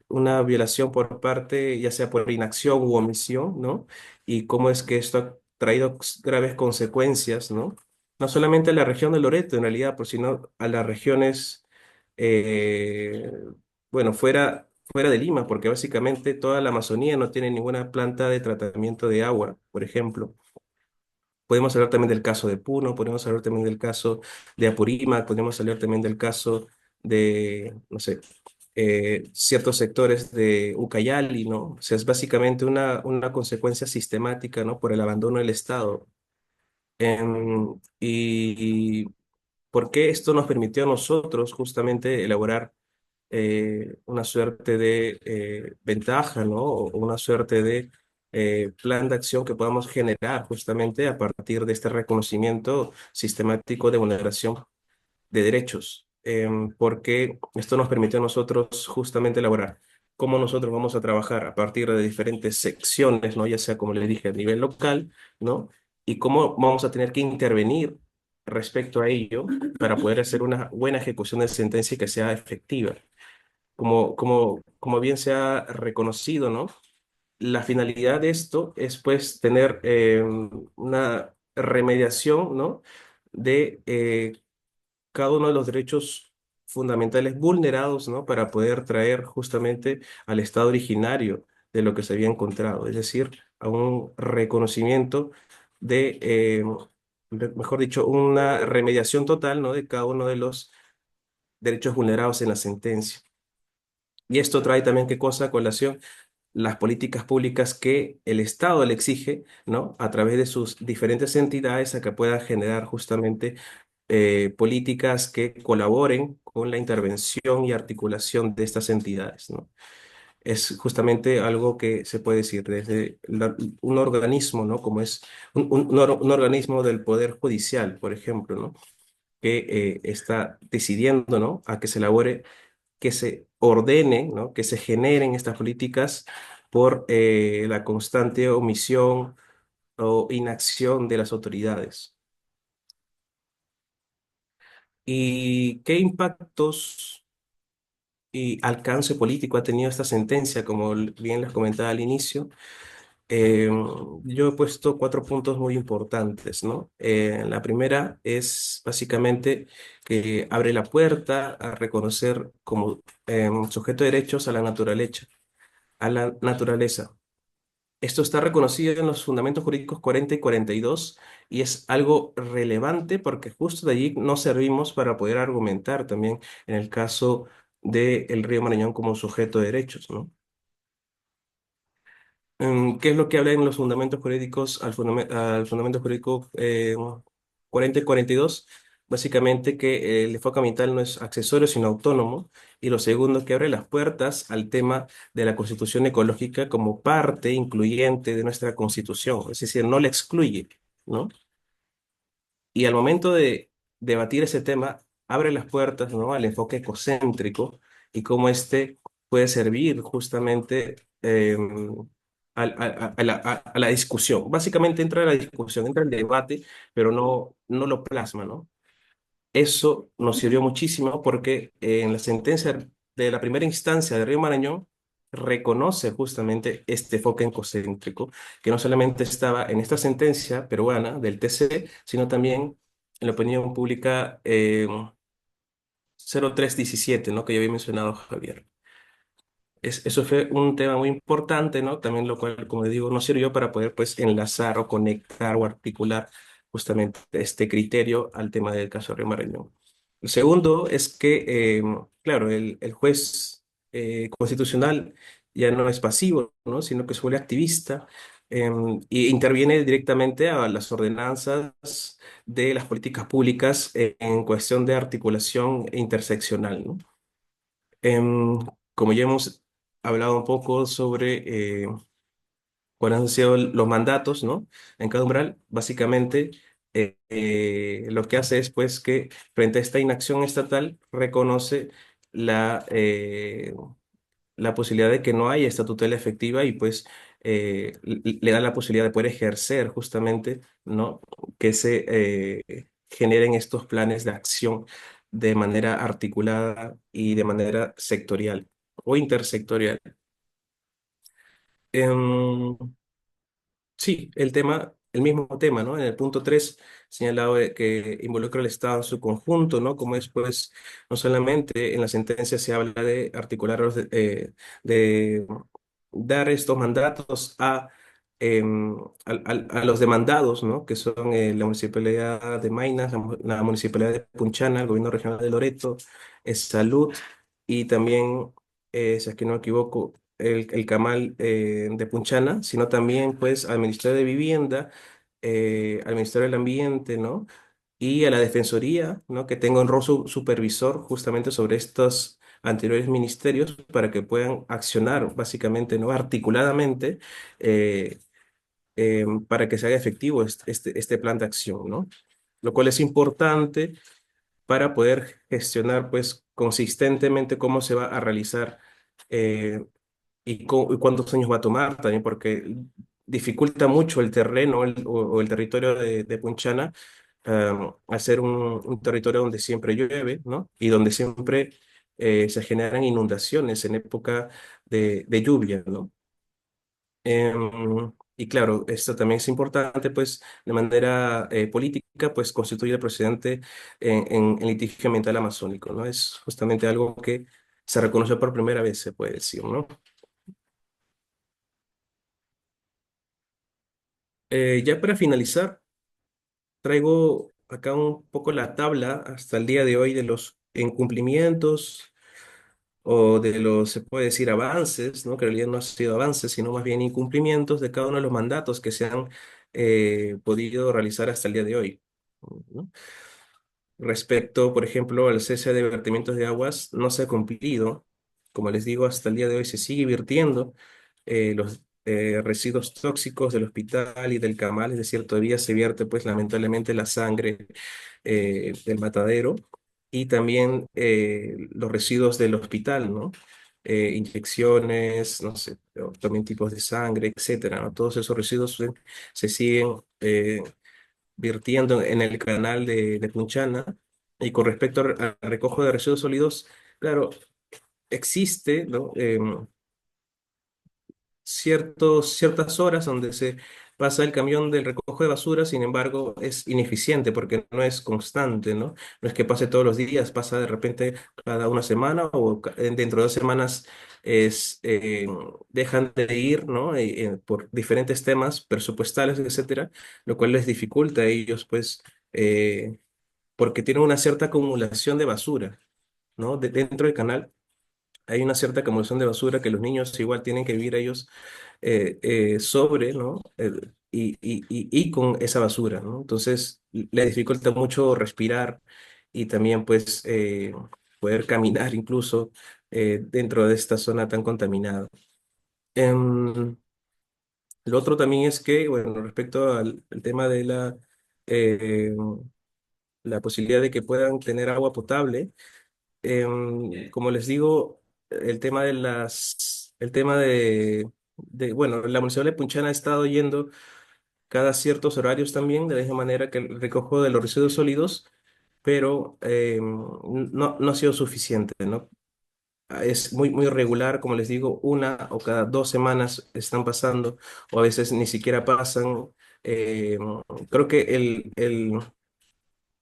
[SPEAKER 3] una violación por parte, ya sea por inacción u omisión, ¿no? Y cómo es que esto ha traído graves consecuencias, ¿no? No solamente a la región de Loreto, en realidad, sino a las regiones, eh, bueno, fuera fuera de Lima, porque básicamente toda la Amazonía no tiene ninguna planta de tratamiento de agua, por ejemplo. Podemos hablar también del caso de Puno, podemos hablar también del caso de Apurímac, podemos hablar también del caso de, no sé, ciertos sectores de Ucayali, ¿no? O sea, es básicamente una consecuencia sistemática, ¿no? Por el abandono del Estado. Y por qué esto nos permitió a nosotros justamente elaborar una suerte de ventaja, ¿no? O una suerte de plan de acción que podamos generar justamente a partir de este reconocimiento sistemático de vulneración de derechos, porque esto nos permitió a nosotros justamente elaborar cómo nosotros vamos a trabajar a partir de diferentes secciones, ¿no? Ya sea, como le dije, a nivel local, ¿no? Y cómo vamos a tener que intervenir respecto a ello para poder hacer una buena ejecución de sentencia y que sea efectiva. Como bien se ha reconocido, ¿no? La finalidad de esto es pues tener una remediación, ¿no? De cada uno de los derechos fundamentales vulnerados, ¿no? Para poder traer justamente al estado originario de lo que se había encontrado, es decir, a un reconocimiento de, mejor dicho, una remediación total, ¿no? De cada uno de los derechos vulnerados en la sentencia. Y esto trae también qué cosa a colación las políticas públicas que el Estado le exige, ¿no? A través de sus diferentes entidades a que puedan generar justamente políticas que colaboren con la intervención y articulación de estas entidades, ¿no? Es justamente algo que se puede decir desde un organismo, ¿no? Como es un organismo del Poder Judicial, por ejemplo, ¿no? Que está decidiendo, ¿no? A que se elabore, que se ordene, ¿no? Que se generen estas políticas por la constante omisión o inacción de las autoridades. ¿Y qué impactos y alcance político ha tenido esta sentencia? Como bien les comentaba al inicio, eh, yo he puesto cuatro puntos muy importantes, ¿no? La primera es básicamente que abre la puerta a reconocer como sujeto de derechos a la naturaleza, a la naturaleza. Esto está reconocido en los fundamentos jurídicos 40 y 42 y es algo relevante porque justo de allí nos servimos para poder argumentar también en el caso del Río Marañón como sujeto de derechos, ¿no? ¿Qué es lo que habla en los fundamentos jurídicos al fundamento jurídico 40 y 42? Básicamente que el enfoque ambiental no es accesorio, sino autónomo. Y lo segundo, que abre las puertas al tema de la constitución ecológica como parte incluyente de nuestra constitución. Es decir, no la excluye, ¿no? Y al momento de debatir ese tema, abre las puertas, ¿no? Al enfoque ecocéntrico y cómo este puede servir justamente a la discusión. Básicamente entra a la discusión, entra el debate, pero no lo plasma, ¿no? Eso nos sirvió muchísimo porque en la sentencia de la primera instancia de Río Marañón reconoce justamente este enfoque ecocéntrico, que no solamente estaba en esta sentencia peruana del TC, sino también en la opinión pública 0317, ¿no? Que ya había mencionado Javier. Eso fue un tema muy importante, ¿no? También lo cual, como digo, nos sirvió para poder pues enlazar o conectar o articular justamente este criterio al tema del caso Río Marañón. El segundo es que, claro, el juez constitucional ya no es pasivo, ¿no? Sino que se vuelve activista y interviene directamente a las ordenanzas de las políticas públicas en cuestión de articulación interseccional, ¿no? Em, Como ya hemos hablado un poco sobre cuáles han sido los mandatos, ¿no? En cada umbral, básicamente lo que hace es pues que frente a esta inacción estatal reconoce la, eh, la posibilidad de que no haya esta tutela efectiva y pues le da la posibilidad de poder ejercer justamente, ¿no? Que se generen estos planes de acción de manera articulada y de manera sectorial o intersectorial. Em, sí, el tema el mismo tema, ¿no? En el punto 3 señalado que involucra al Estado en su conjunto, ¿no? Como es, pues, no solamente en la sentencia se habla de articular, de dar estos mandatos a los demandados, ¿no? Que son la Municipalidad de Maynas, la Municipalidad de Punchana, el Gobierno Regional de Loreto, Salud y también, si es que no me equivoco, el Camal de Punchana, sino también pues al Ministerio de Vivienda, al Ministerio del Ambiente, ¿no? Y a la Defensoría, ¿no? Que tenga un rol supervisor justamente sobre estos anteriores ministerios para que puedan accionar básicamente, ¿no? Articuladamente eh, para que se haga efectivo este plan de acción, ¿no? Lo cual es importante para poder gestionar pues consistentemente cómo se va a realizar eh, y cuántos años va a tomar también, porque dificulta mucho el terreno o el territorio de Punchana al ser un territorio donde siempre llueve, ¿no? Y donde siempre se generan inundaciones en época de lluvia, ¿no? Y claro, esto también es importante, pues, de manera política, pues, constituye el precedente en litigio ambiental amazónico, ¿no? Es justamente algo que se reconoció por primera vez, se puede decir, ¿no? Ya para finalizar, traigo acá un poco la tabla hasta el día de hoy de los incumplimientos o de los, se puede decir, avances, ¿no? Que en realidad no han sido avances, sino más bien incumplimientos de cada uno de los mandatos que se han podido realizar hasta el día de hoy, ¿no? Respecto, por ejemplo, al cese de vertimientos de aguas, no se ha cumplido. Como les digo, hasta el día de hoy se sigue virtiendo los residuos tóxicos del hospital y del Camal, es decir, todavía se vierte, pues, lamentablemente la sangre del matadero y también los residuos del hospital, ¿no? Inyecciones, no sé, pero también tipos de sangre, etcétera, ¿no? Todos esos residuos se siguen virtiendo en el canal de Punchana. Y con respecto al recojo de residuos sólidos, claro, existe, ¿no? Ciertas horas donde se pasa el camión del recojo de basura, sin embargo, es ineficiente porque no es constante, ¿no? No es que pase todos los días, pasa de repente cada una semana o dentro de 2 semanas dejan de ir, ¿no? Por diferentes temas presupuestales, etcétera, lo cual les dificulta a ellos, pues, porque tienen una cierta acumulación de basura, ¿no? Dentro del canal hay una cierta acumulación de basura que los niños igual tienen que vivir ellos sobre, ¿no? Y con esa basura, ¿no? Entonces, le dificulta mucho respirar y también, pues, poder caminar incluso dentro de esta zona tan contaminada. Em, lo otro también es que, bueno, respecto al tema de eh, la posibilidad de que puedan tener agua potable, como les digo, el tema bueno, la Municipalidad de Punchana ha estado yendo cada ciertos horarios también, de la misma manera que el recojo de los residuos sólidos, pero no ha sido suficiente, ¿no? Es muy regular, como les digo, una o cada 2 semanas están pasando, o a veces ni siquiera pasan. Eh, creo que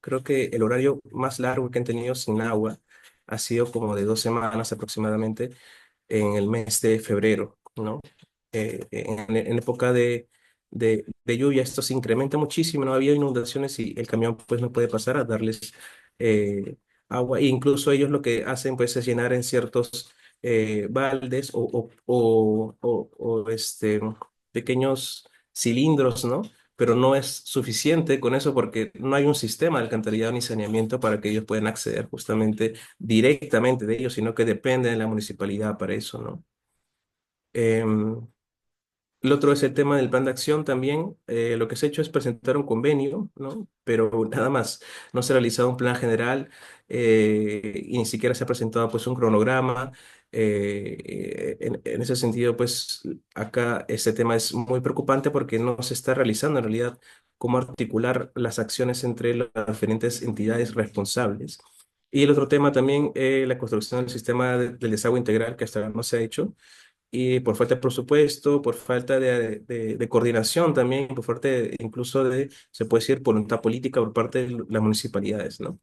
[SPEAKER 3] creo que el horario más largo que han tenido sin agua ha sido como de 2 semanas aproximadamente en el mes de febrero, ¿no? En época de lluvia esto se incrementa muchísimo, no había inundaciones y el camión pues no puede pasar a darles eh, agua. E incluso ellos lo que hacen pues es llenar en ciertos baldes o pequeños cilindros, ¿no? Pero no es suficiente con eso porque no hay un sistema de alcantarillado ni saneamiento para que ellos puedan acceder justamente directamente de ellos, sino que depende de la municipalidad para eso, ¿no? Em, el otro es el tema del plan de acción también. Lo que se ha hecho es presentar un convenio, ¿no? Pero nada más. No se ha realizado un plan general y ni siquiera se ha presentado pues un cronograma. En ese sentido, pues acá este tema es muy preocupante porque no se está realizando en realidad cómo articular las acciones entre las diferentes entidades responsables. Y el otro tema también, la construcción del sistema del desagüe integral que hasta ahora no se ha hecho y por falta de presupuesto, por falta de coordinación también, por falta incluso de, se puede decir, voluntad política por parte de las municipalidades, ¿no?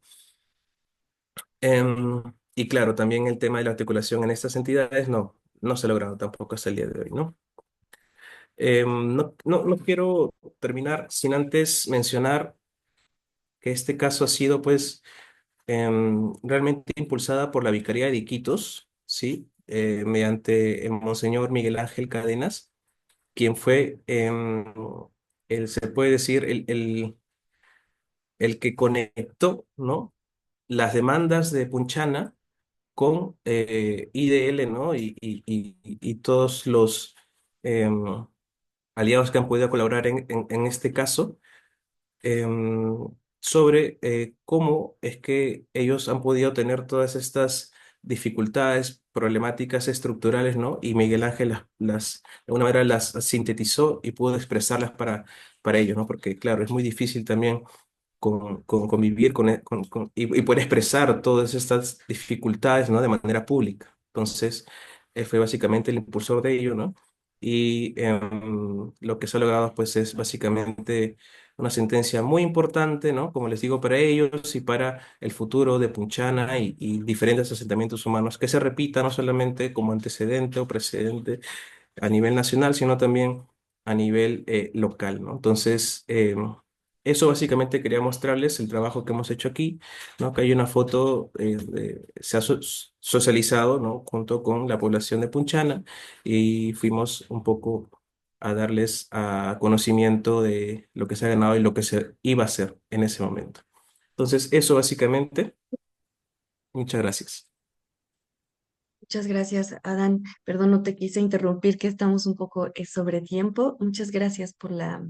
[SPEAKER 3] Y claro, también el tema de la articulación en estas entidades no se ha logrado tampoco hasta el día de hoy, ¿no? No quiero terminar sin antes mencionar que este caso ha sido, pues, realmente impulsada por la Vicaría de Iquitos, ¿sí? Mediante el Monseñor Miguel Ángel Cadenas, quien fue, se puede decir, el que conectó, ¿no? Las demandas de Punchana con IDL, ¿no? Y todos los em, aliados que han podido colaborar en este caso, sobre cómo es que ellos han podido tener todas estas dificultades, problemáticas estructurales, ¿no? Y Miguel Ángel de alguna manera las sintetizó y pudo expresarlas para ellos, ¿no? Porque, claro, es muy difícil también convivir y poder expresar todas estas dificultades, ¿no? De manera pública. Entonces, él fue básicamente el impulsor de ello, ¿no? Y lo que se ha logrado, pues, es básicamente una sentencia muy importante, ¿no? Como les digo, para ellos y para el futuro de Punchana y diferentes asentamientos humanos, que se repita no solamente como antecedente o precedente a nivel nacional, sino también a nivel local, ¿no? Entonces, eso básicamente quería mostrarles el trabajo que hemos hecho aquí, ¿no? Que hay una foto, se ha socializado, ¿no? Junto con la población de Punchana y fuimos un poco a darles a conocimiento de lo que se ha ganado y lo que se iba a hacer en ese momento. Entonces, eso básicamente, muchas gracias.
[SPEAKER 1] Muchas gracias, Adán. Perdón, no te quise interrumpir, que estamos un poco sobre tiempo. Muchas gracias por la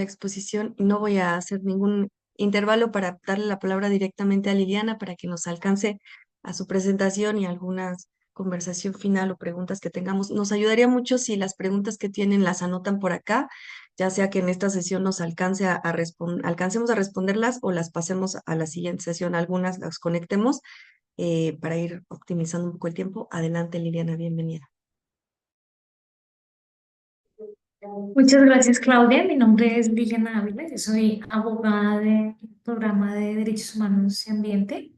[SPEAKER 1] exposición. No voy a hacer ningún intervalo para darle la palabra directamente a Liliana para que nos alcance a su presentación y alguna conversación final o preguntas que tengamos. Nos ayudaría mucho si las preguntas que tienen las anotan por acá, ya sea que en esta sesión nos alcance alcancemos a responderlas o las pasemos a la siguiente sesión. Algunas las conectemos para ir optimizando un poco el tiempo. Adelante, Liliana, bienvenida.
[SPEAKER 4] Muchas gracias, Claudia. Mi nombre es Liliana Ávila. Yo soy abogada del programa de Derechos Humanos y Ambiente,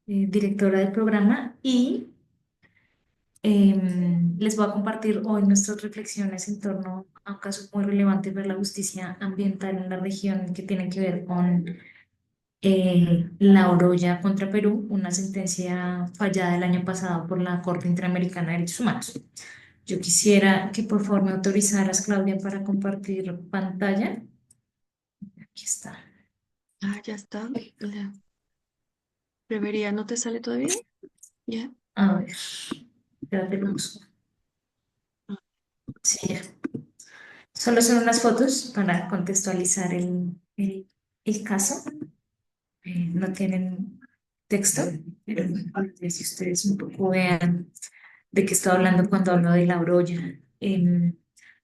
[SPEAKER 4] directora del programa, y les voy a compartir hoy nuestras reflexiones en torno a un caso muy relevante para la justicia ambiental en la región que tiene que ver con la Oroya contra Perú, una sentencia fallada el año pasado por la Corte Interamericana de Derechos Humanos. Yo quisiera que por favor me autorizaras, Claudia, para compartir pantalla. Aquí está.
[SPEAKER 1] Ah, ya está. Debería, ¿no te sale todavía? Ya.
[SPEAKER 4] A ver, espérate, lo busco. Sí, ya. Solo son unas fotos para contextualizar el caso. No tienen texto, pero si ustedes un poco vean de qué estoy hablando cuando hablo de La Oroya.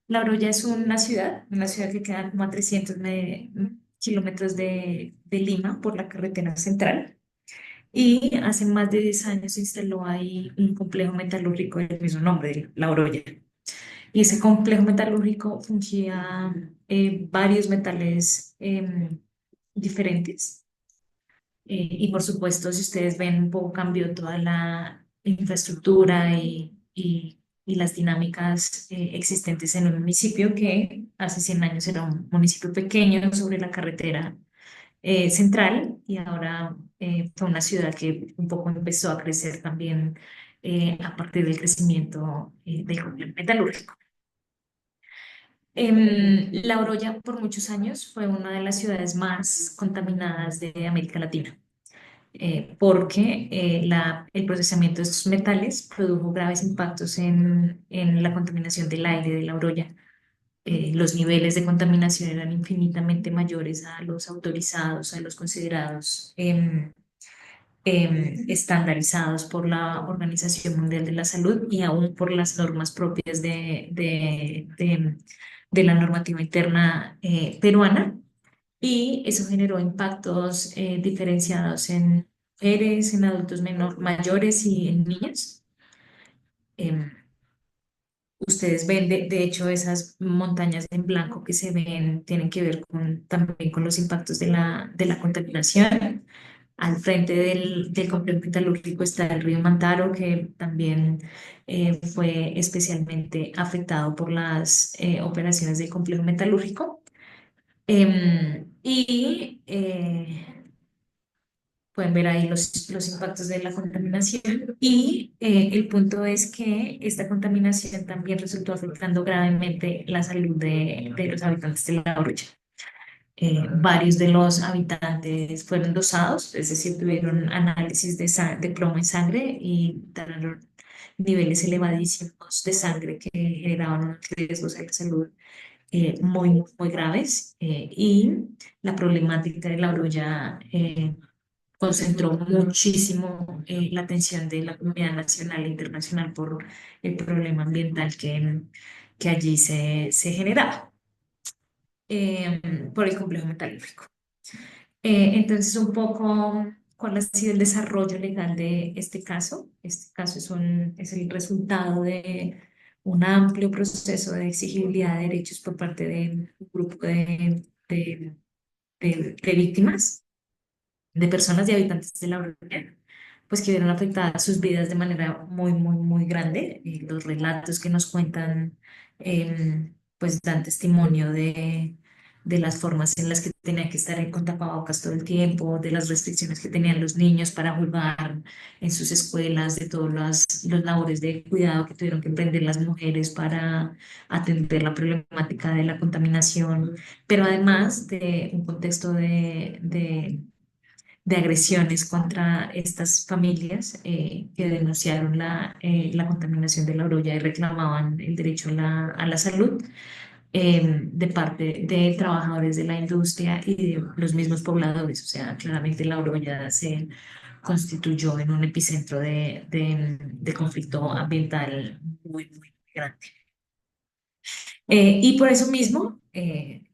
[SPEAKER 4] La Oroya es una ciudad que queda como a 300 kilómetros de Lima por la carretera central. Y hace más de 10 años se instaló ahí un complejo metalúrgico del mismo nombre, La Oroya. Y ese complejo metalúrgico fungía varios metales diferentes. Y por supuesto, si ustedes ven, un poco cambió toda la infraestructura y las dinámicas existentes en un municipio que hace 100 años era un municipio pequeño sobre la carretera central y ahora fue una ciudad que un poco empezó a crecer también a partir del crecimiento del complejo metalúrgico. La Oroya por muchos años fue una de las ciudades más contaminadas de América Latina porque el procesamiento de estos metales produjo graves impactos en la contaminación del aire de La Oroya. Los niveles de contaminación eran infinitamente mayores a los autorizados, a los considerados estandarizados por la Organización Mundial de la Salud y aún por las normas propias de la normativa interna peruana. Y eso generó impactos diferenciados en mujeres, en adultos mayores y en niños. Em, Ustedes ven, de hecho, esas montañas en blanco que se ven tienen que ver también con los impactos de la contaminación. Al frente del complejo metalúrgico está el río Mantaro, que también fue especialmente afectado por las operaciones del complejo metalúrgico. Pueden ver ahí los impactos de la contaminación y el punto es que esta contaminación también resultó afectando gravemente la salud de los habitantes de La Oroya. Varios de los habitantes fueron dosados, es decir, tuvieron análisis de plomo en sangre y dieron niveles elevadísimos de sangre que generaban unos riesgos a la salud muy graves y la problemática de La Oroya concentró muchísimo la atención de la comunidad nacional e internacional por el problema ambiental que allí se generaba por el complejo metalúrgico. Entonces, un poco, ¿cuál ha sido el desarrollo legal de este caso? Este caso es el resultado de un amplio proceso de exigibilidad de derechos por parte de un grupo de víctimas de personas y habitantes de la Orilla, pues que vieron afectadas sus vidas de manera muy grande. Los relatos que nos cuentan, pues dan testimonio de las formas en las que tenían que estar con tapabocas todo el tiempo, de las restricciones que tenían los niños para jugar en sus escuelas, de todas los labores de cuidado que tuvieron que emprender las mujeres para atender la problemática de la contaminación, pero además de un contexto de agresiones contra estas familias que denunciaron la contaminación de la Oroya y reclamaban el derecho a la salud de parte de trabajadores de la industria y de los mismos pobladores. O sea, claramente la Oroya se constituyó en un epicentro de conflicto ambiental muy grande. Y por eso mismo,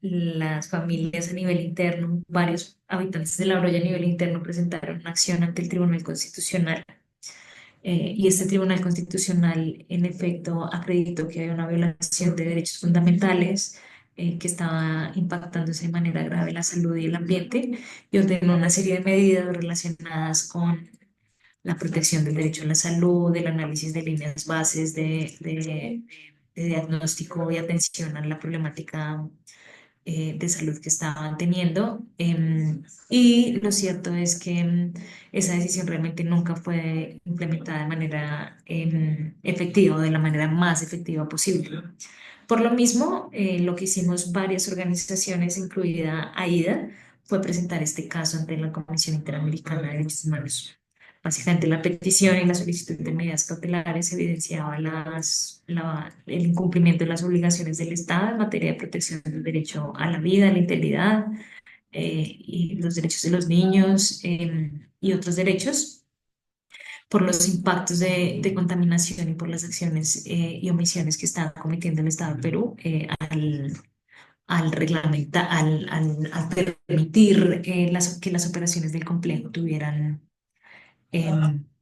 [SPEAKER 4] las familias a nivel interno, varios habitantes de La Oroya a nivel interno presentaron una acción ante el Tribunal Constitucional. Y este Tribunal Constitucional, en efecto, acreditó que hay una violación de derechos fundamentales que estaba impactándose de manera grave la salud y el ambiente y ordenó una serie de medidas relacionadas con la protección del derecho a la salud, el análisis de líneas bases de diagnóstico y atención a la problemática de salud que estaban teniendo. Y lo cierto es que esa decisión realmente nunca fue implementada de manera efectiva o de la manera más efectiva posible. Por lo mismo, lo que hicimos varias organizaciones, incluida AIDA, fue presentar este caso ante la Comisión Interamericana de Derechos Humanos. Básicamente, la petición y la solicitud de medidas cautelares evidenciaba el incumplimiento de las obligaciones del Estado en materia de protección del derecho a la vida, a la integridad y los derechos de los niños y otros derechos por los impactos de contaminación y por las acciones y omisiones que está cometiendo el Estado de Perú al permitir que las operaciones del complejo tuvieran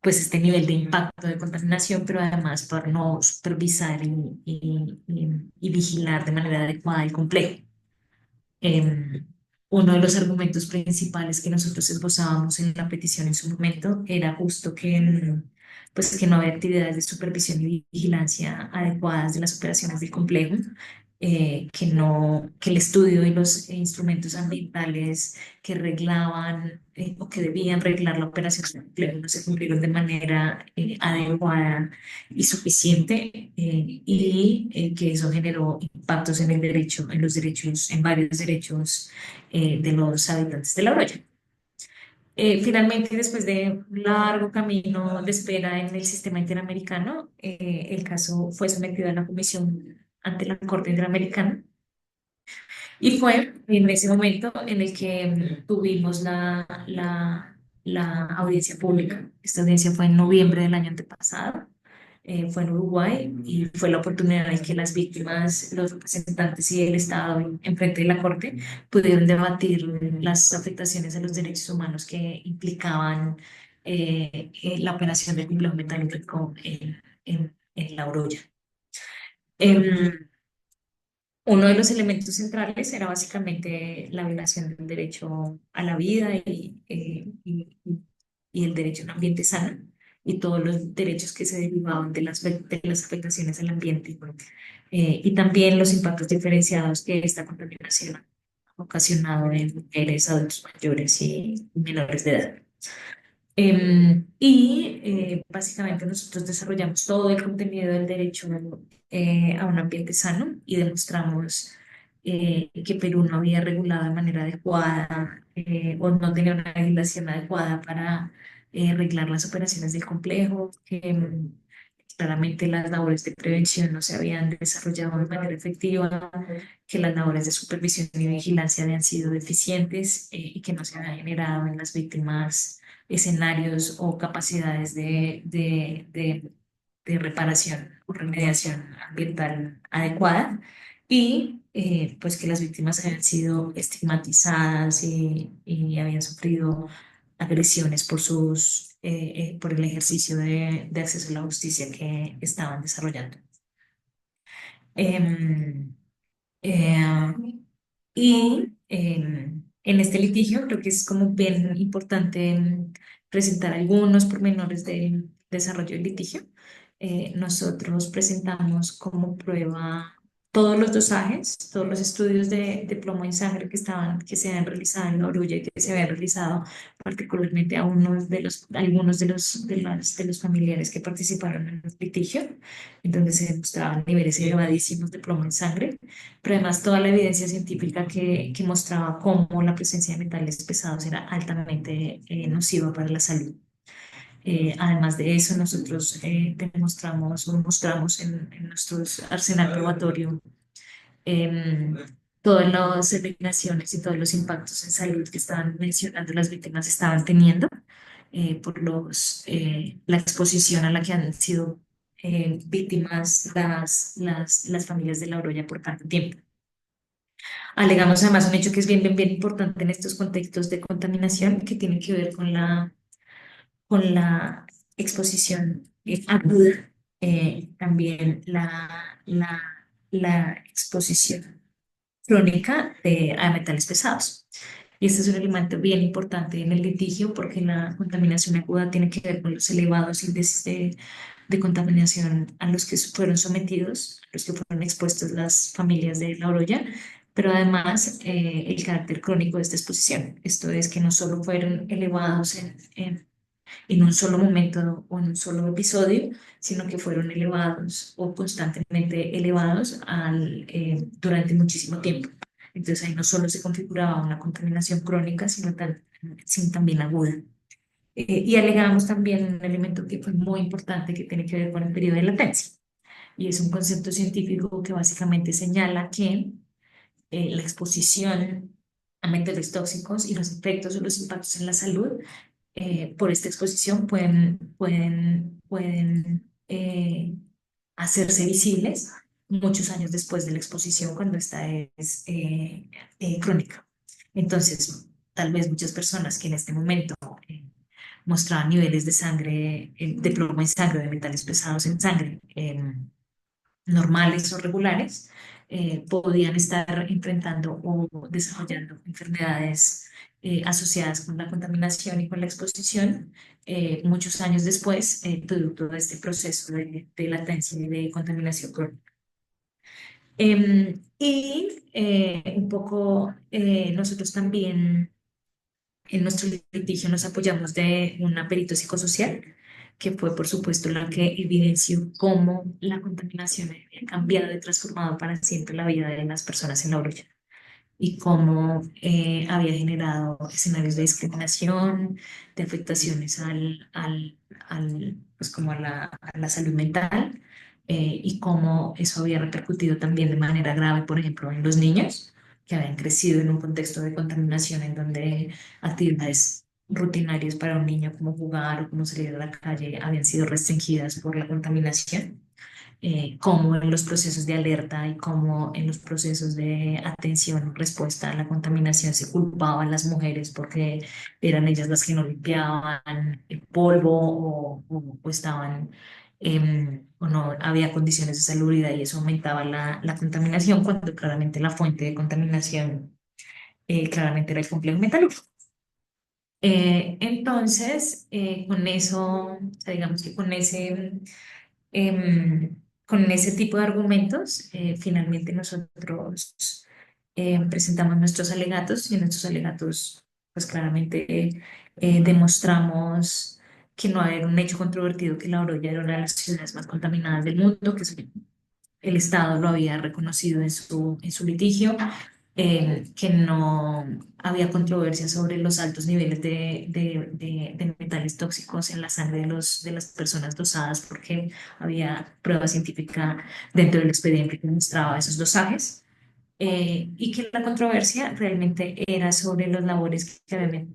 [SPEAKER 4] pues este nivel de impacto de contaminación, pero además por no supervisar y vigilar de manera adecuada el complejo. Em, Uno de los argumentos principales que nosotros esbozábamos en la petición en su momento era justo pues, que no había actividades de supervisión y vigilancia adecuadas de las operaciones del complejo, que el estudio y los instrumentos ambientales que reglaban o que debían reglar la operación del complejo no se cumplieron de manera adecuada y suficiente que eso generó impactos en el derecho, en los derechos, en varios derechos de los habitantes de La Oroya. Finalmente, después de un largo camino de espera en el sistema interamericano, el caso fue sometido a la comisión ante la Corte Interamericana y fue en ese momento en el que tuvimos la audiencia pública. Esta audiencia fue en noviembre del año antepasado, fue en Uruguay y fue la oportunidad en que las víctimas, los representantes y el Estado en frente de la Corte pudieron debatir las afectaciones a los derechos humanos que implicaban la operación del complejo metalúrgico en La Oroya. Em, Uno de los elementos centrales era básicamente la violación del derecho a la vida y el derecho a un ambiente sano y todos los derechos que se derivaban de las afectaciones al ambiente, y también los impactos diferenciados que esta contaminación ha ocasionado en mujeres, adultos mayores y menores de edad. Básicamente nosotros desarrollamos todo el contenido del derecho a un ambiente sano y demostramos que Perú no había regulado de manera adecuada o no tenía una legislación adecuada para reglar las operaciones del complejo, que claramente las labores de prevención no se habían desarrollado de manera efectiva, que las labores de supervisión y vigilancia habían sido deficientes y que no se habían generado en las víctimas escenarios o capacidades de reparación o remediación ambiental adecuada pues que las víctimas habían sido estigmatizadas y habían sufrido agresiones por el ejercicio de acceso a la justicia que estaban desarrollando. Em, eh, en este litigio creo que es como bien importante presentar algunos pormenores del desarrollo del litigio. Nosotros presentamos como prueba todos los dosajes, todos los estudios de plomo en sangre que se habían realizado en la Orulla y que se habían realizado particularmente a algunos de los familiares que participaron en el litigio, en donde se demostraban niveles elevadísimos de plomo en sangre, pero además toda la evidencia científica que mostraba cómo la presencia de metales pesados era altamente nociva para la salud. Además de eso, nosotros demostramos o mostramos en nuestro arsenal probatorio em, todas las eliminaciones y todos los impactos en salud que estaban mencionando las víctimas estaban teniendo por la exposición a la que han sido víctimas las familias de La Oroya por tanto tiempo. Alegamos además un hecho que es bien importante en estos contextos de contaminación, que tiene que ver con la exposición aguda, también la exposición crónica a metales pesados. Y este es un elemento bien importante en el litigio porque la contaminación aguda tiene que ver con los elevados índices de contaminación a los que fueron sometidos, a los que fueron expuestos las familias de La Oroya, pero además el carácter crónico de esta exposición. Esto es que no solo fueron elevados en un solo momento o en un solo episodio, sino que fueron elevados o constantemente elevados durante muchísimo tiempo. Entonces ahí no solo se configuraba una contaminación crónica, sino también aguda. Y alegamos también un elemento que fue muy importante que tiene que ver con el periodo de latencia. Y es un concepto científico que básicamente señala que la exposición a metales tóxicos y los efectos o los impactos en la salud por esta exposición pueden hacerse visibles muchos años después de la exposición cuando esta es crónica. Entonces, tal vez muchas personas que en este momento mostraban niveles de sangre, de plomo en sangre, de metales pesados en sangre, normales o regulares, podían estar enfrentando o desarrollando enfermedades asociadas con la contaminación y con la exposición muchos años después, producto de este proceso de latencia y de contaminación crónica. Un poco nosotros también en nuestro litigio nos apoyamos de una perito psicosocial, que fue por supuesto la que evidenció cómo la contaminación había cambiado y transformado para siempre la vida de las personas en La Oroya y cómo había generado escenarios de discriminación, de afectaciones pues como a la salud mental, y cómo eso había repercutido también de manera grave, por ejemplo, en los niños que habían crecido en un contexto de contaminación en donde actividades rutinarias para un niño como jugar o como salir a la calle habían sido restringidas por la contaminación, cómo en los procesos de alerta y cómo en los procesos de atención, respuesta a la contaminación se culpaban las mujeres porque eran ellas las que no limpiaban el polvo o estaban o no había condiciones de salubridad y eso aumentaba la contaminación cuando claramente la fuente de contaminación claramente era el complejo metalúrgico. Entonces, con eso, o sea, digamos que con ese tipo de argumentos, finalmente nosotros presentamos nuestros alegatos y en nuestros alegatos, pues claramente demostramos que no era un hecho controvertido, que La Oroya era una de las ciudades más contaminadas del mundo, que el Estado lo había reconocido en su litigio, que no había controversia sobre los altos niveles de metales tóxicos en la sangre de las personas dosadas, porque había prueba científica dentro del expediente que mostraba esos dosajes. Y que la controversia realmente era sobre las labores que había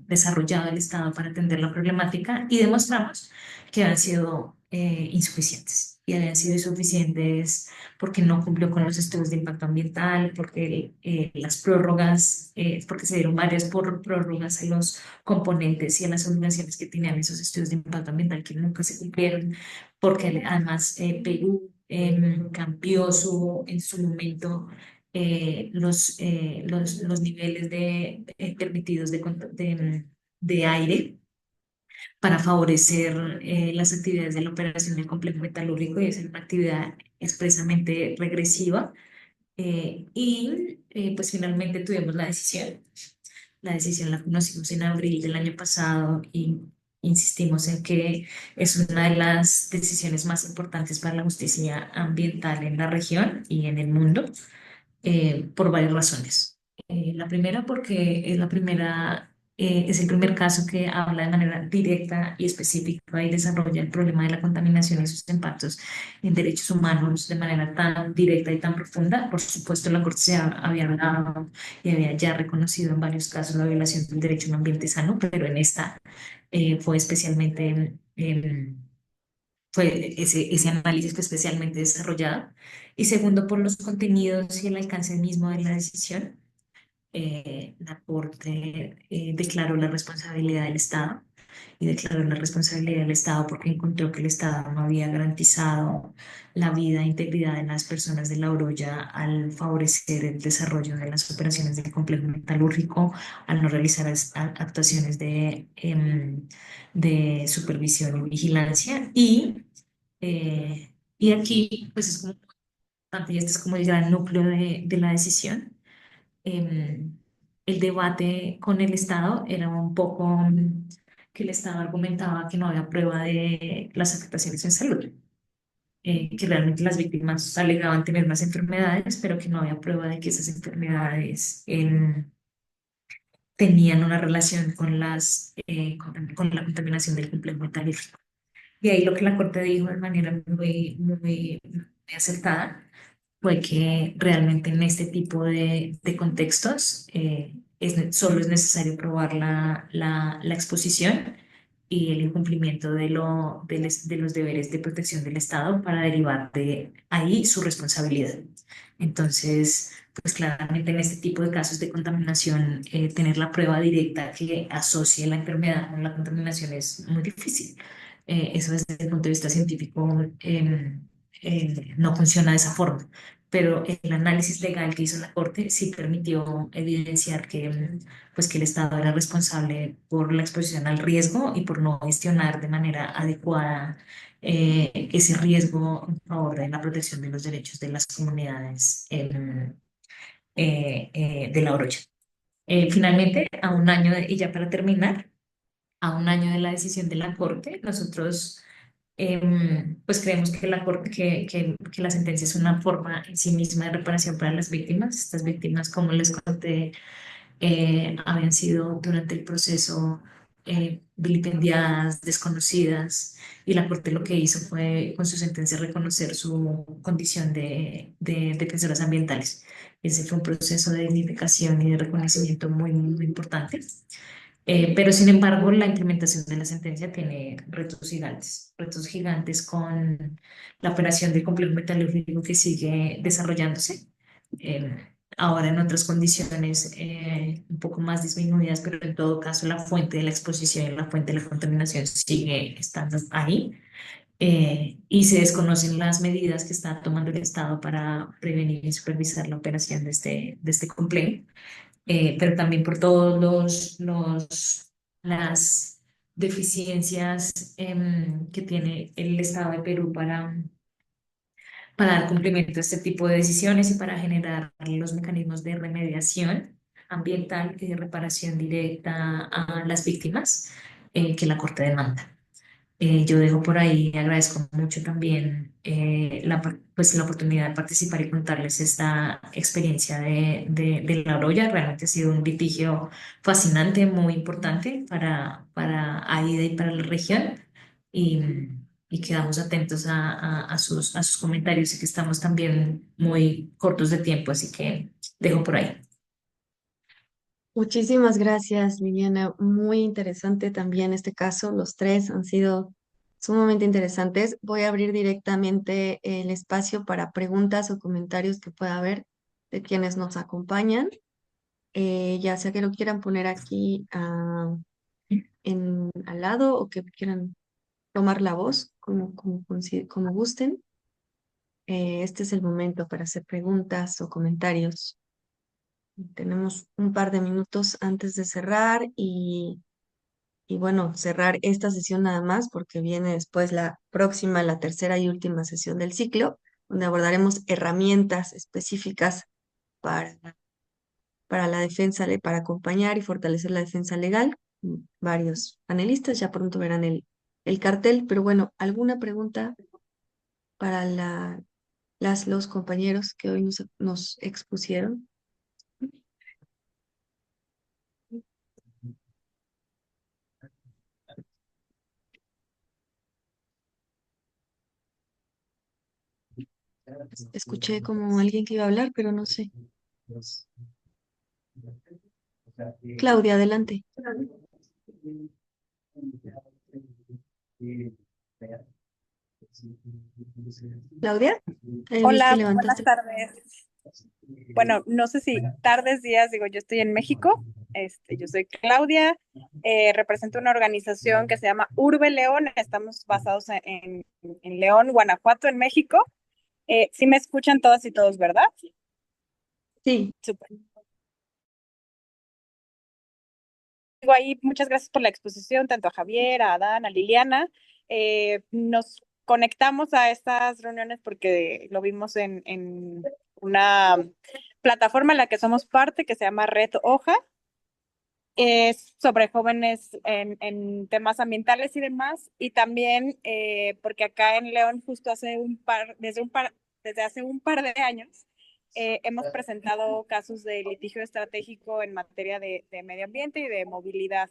[SPEAKER 4] desarrollado el Estado para atender la problemática y demostramos que habían sido insuficientes y habían sido insuficientes porque no cumplió con los estudios de impacto ambiental, porque las prórrogas, porque se dieron varias prórrogas a los componentes y a las obligaciones que tenían esos estudios de impacto ambiental que nunca se cumplieron, porque además Perú cambió en su momento los niveles permitidos de aire para favorecer las actividades de la operación del complejo metalúrgico y es una actividad expresamente regresiva. Pues finalmente tuvimos la decisión. La decisión la conocimos en abril del año pasado y insistimos en que es una de las decisiones más importantes para la justicia ambiental en la región y en el mundo por varias razones. La primera porque es el primer caso que habla de manera directa y específica y desarrolla el problema de la contaminación y sus impactos en derechos humanos de manera tan directa y tan profunda. Por supuesto, la Corte había hablado y había ya reconocido en varios casos la violación del derecho a un ambiente sano, pero en esta fue especialmente... fue ese análisis fue especialmente desarrollado. Y segundo, por los contenidos y el alcance mismo de la decisión, la Corte declaró la responsabilidad del Estado y declaró la responsabilidad del Estado porque encontró que el Estado no había garantizado la vida e integridad de las personas de La Oroya al favorecer el desarrollo de las operaciones del complejo metalúrgico, al no realizar actuaciones de supervisión y vigilancia. Y aquí, pues es como importante, y este es como el gran núcleo de la decisión. em, el debate con el Estado era un poco que el Estado argumentaba que no había prueba de las afectaciones en salud, que realmente las víctimas alegaban tener más enfermedades, pero que no había prueba de que esas enfermedades tenían una relación con la contaminación del complejo metalúrgico. Y ahí lo que la Corte dijo de manera muy acertada fue que realmente en este tipo de contextos solo es necesario probar la exposición y el incumplimiento de los deberes de protección del Estado para derivar de ahí su responsabilidad. Entonces, pues claramente en este tipo de casos de contaminación, tener la prueba directa que asocie la enfermedad con la contaminación es muy difícil. Eso desde el punto de vista científico no funciona de esa forma, pero el análisis legal que hizo la Corte sí permitió evidenciar pues, que el Estado era responsable por la exposición al riesgo y por no gestionar de manera adecuada ese riesgo en favor de la protección de los derechos de las comunidades de La Oroya. Finalmente, y ya para terminar, a un año de la decisión de la Corte, nosotros pues creemos que que la sentencia es una forma en sí misma de reparación para las víctimas. Estas víctimas, como les conté, habían sido durante el proceso vilipendiadas, desconocidas, y la Corte lo que hizo fue, con su sentencia, reconocer su condición de defensoras ambientales. Ese fue un proceso de dignificación y de reconocimiento muy importante. Pero sin embargo, la implementación de la sentencia tiene retos gigantes con la operación del complejo metalúrgico que sigue desarrollándose. ahora en otras condiciones un poco más disminuidas, pero en todo caso la fuente de la exposición y la fuente de la contaminación sigue estando ahí. Y se desconocen las medidas que está tomando el Estado para prevenir y supervisar la operación de este complejo, pero también por todos las deficiencias que tiene el Estado de Perú para dar cumplimiento a este tipo de decisiones y para generar los mecanismos de remediación ambiental y de reparación directa a las víctimas que la Corte demanda. Yo dejo por ahí, agradezco mucho también pues la oportunidad de participar y contarles esta experiencia de La Oroya. Realmente ha sido un litigio fascinante, muy importante para AIDA y para la región. Y, y quedamos atentos a sus comentarios y que estamos también muy cortos de tiempo, así que dejo por ahí.
[SPEAKER 1] Muchísimas gracias, Liliana. Muy interesante también este caso. Los tres han sido sumamente interesantes. Voy a abrir directamente el espacio para preguntas o comentarios que pueda haber de quienes nos acompañan. Ya sea que lo quieran poner aquí al lado o que quieran tomar la voz, como gusten. Este es el momento para hacer preguntas o comentarios. Tenemos un par de minutos antes de cerrar y bueno, cerrar esta sesión nada más porque viene después la próxima, la tercera y última sesión del ciclo, donde abordaremos herramientas específicas para, para la defensa, para acompañar y fortalecer la defensa legal. Varios panelistas ya pronto verán el cartel, pero bueno, ¿alguna pregunta para los compañeros que hoy nos expusieron? Escuché como alguien que iba a hablar, pero no sé. Claudia, adelante. Claudia, vi que
[SPEAKER 5] Hola, buenas
[SPEAKER 1] levantaste.
[SPEAKER 5] tardes. Bueno, no sé si tardes, días, digo, yo estoy en México. Yo soy Claudia, represento una organización que se llama Urbe León. Estamos basados en León, Guanajuato, en México. Sí me escuchan todas y todos, ¿verdad?
[SPEAKER 1] Sí,
[SPEAKER 5] Súper. Digo ahí, muchas gracias por la exposición, tanto a Javier, a Adán, a Liliana. Nos conectamos a estas reuniones porque lo vimos en una plataforma en la que somos parte, que se llama Red Hoja. Es sobre jóvenes en temas ambientales y demás, y también porque acá en León justo desde hace un par de años hemos presentado casos de litigio estratégico en materia de medio ambiente y de movilidad,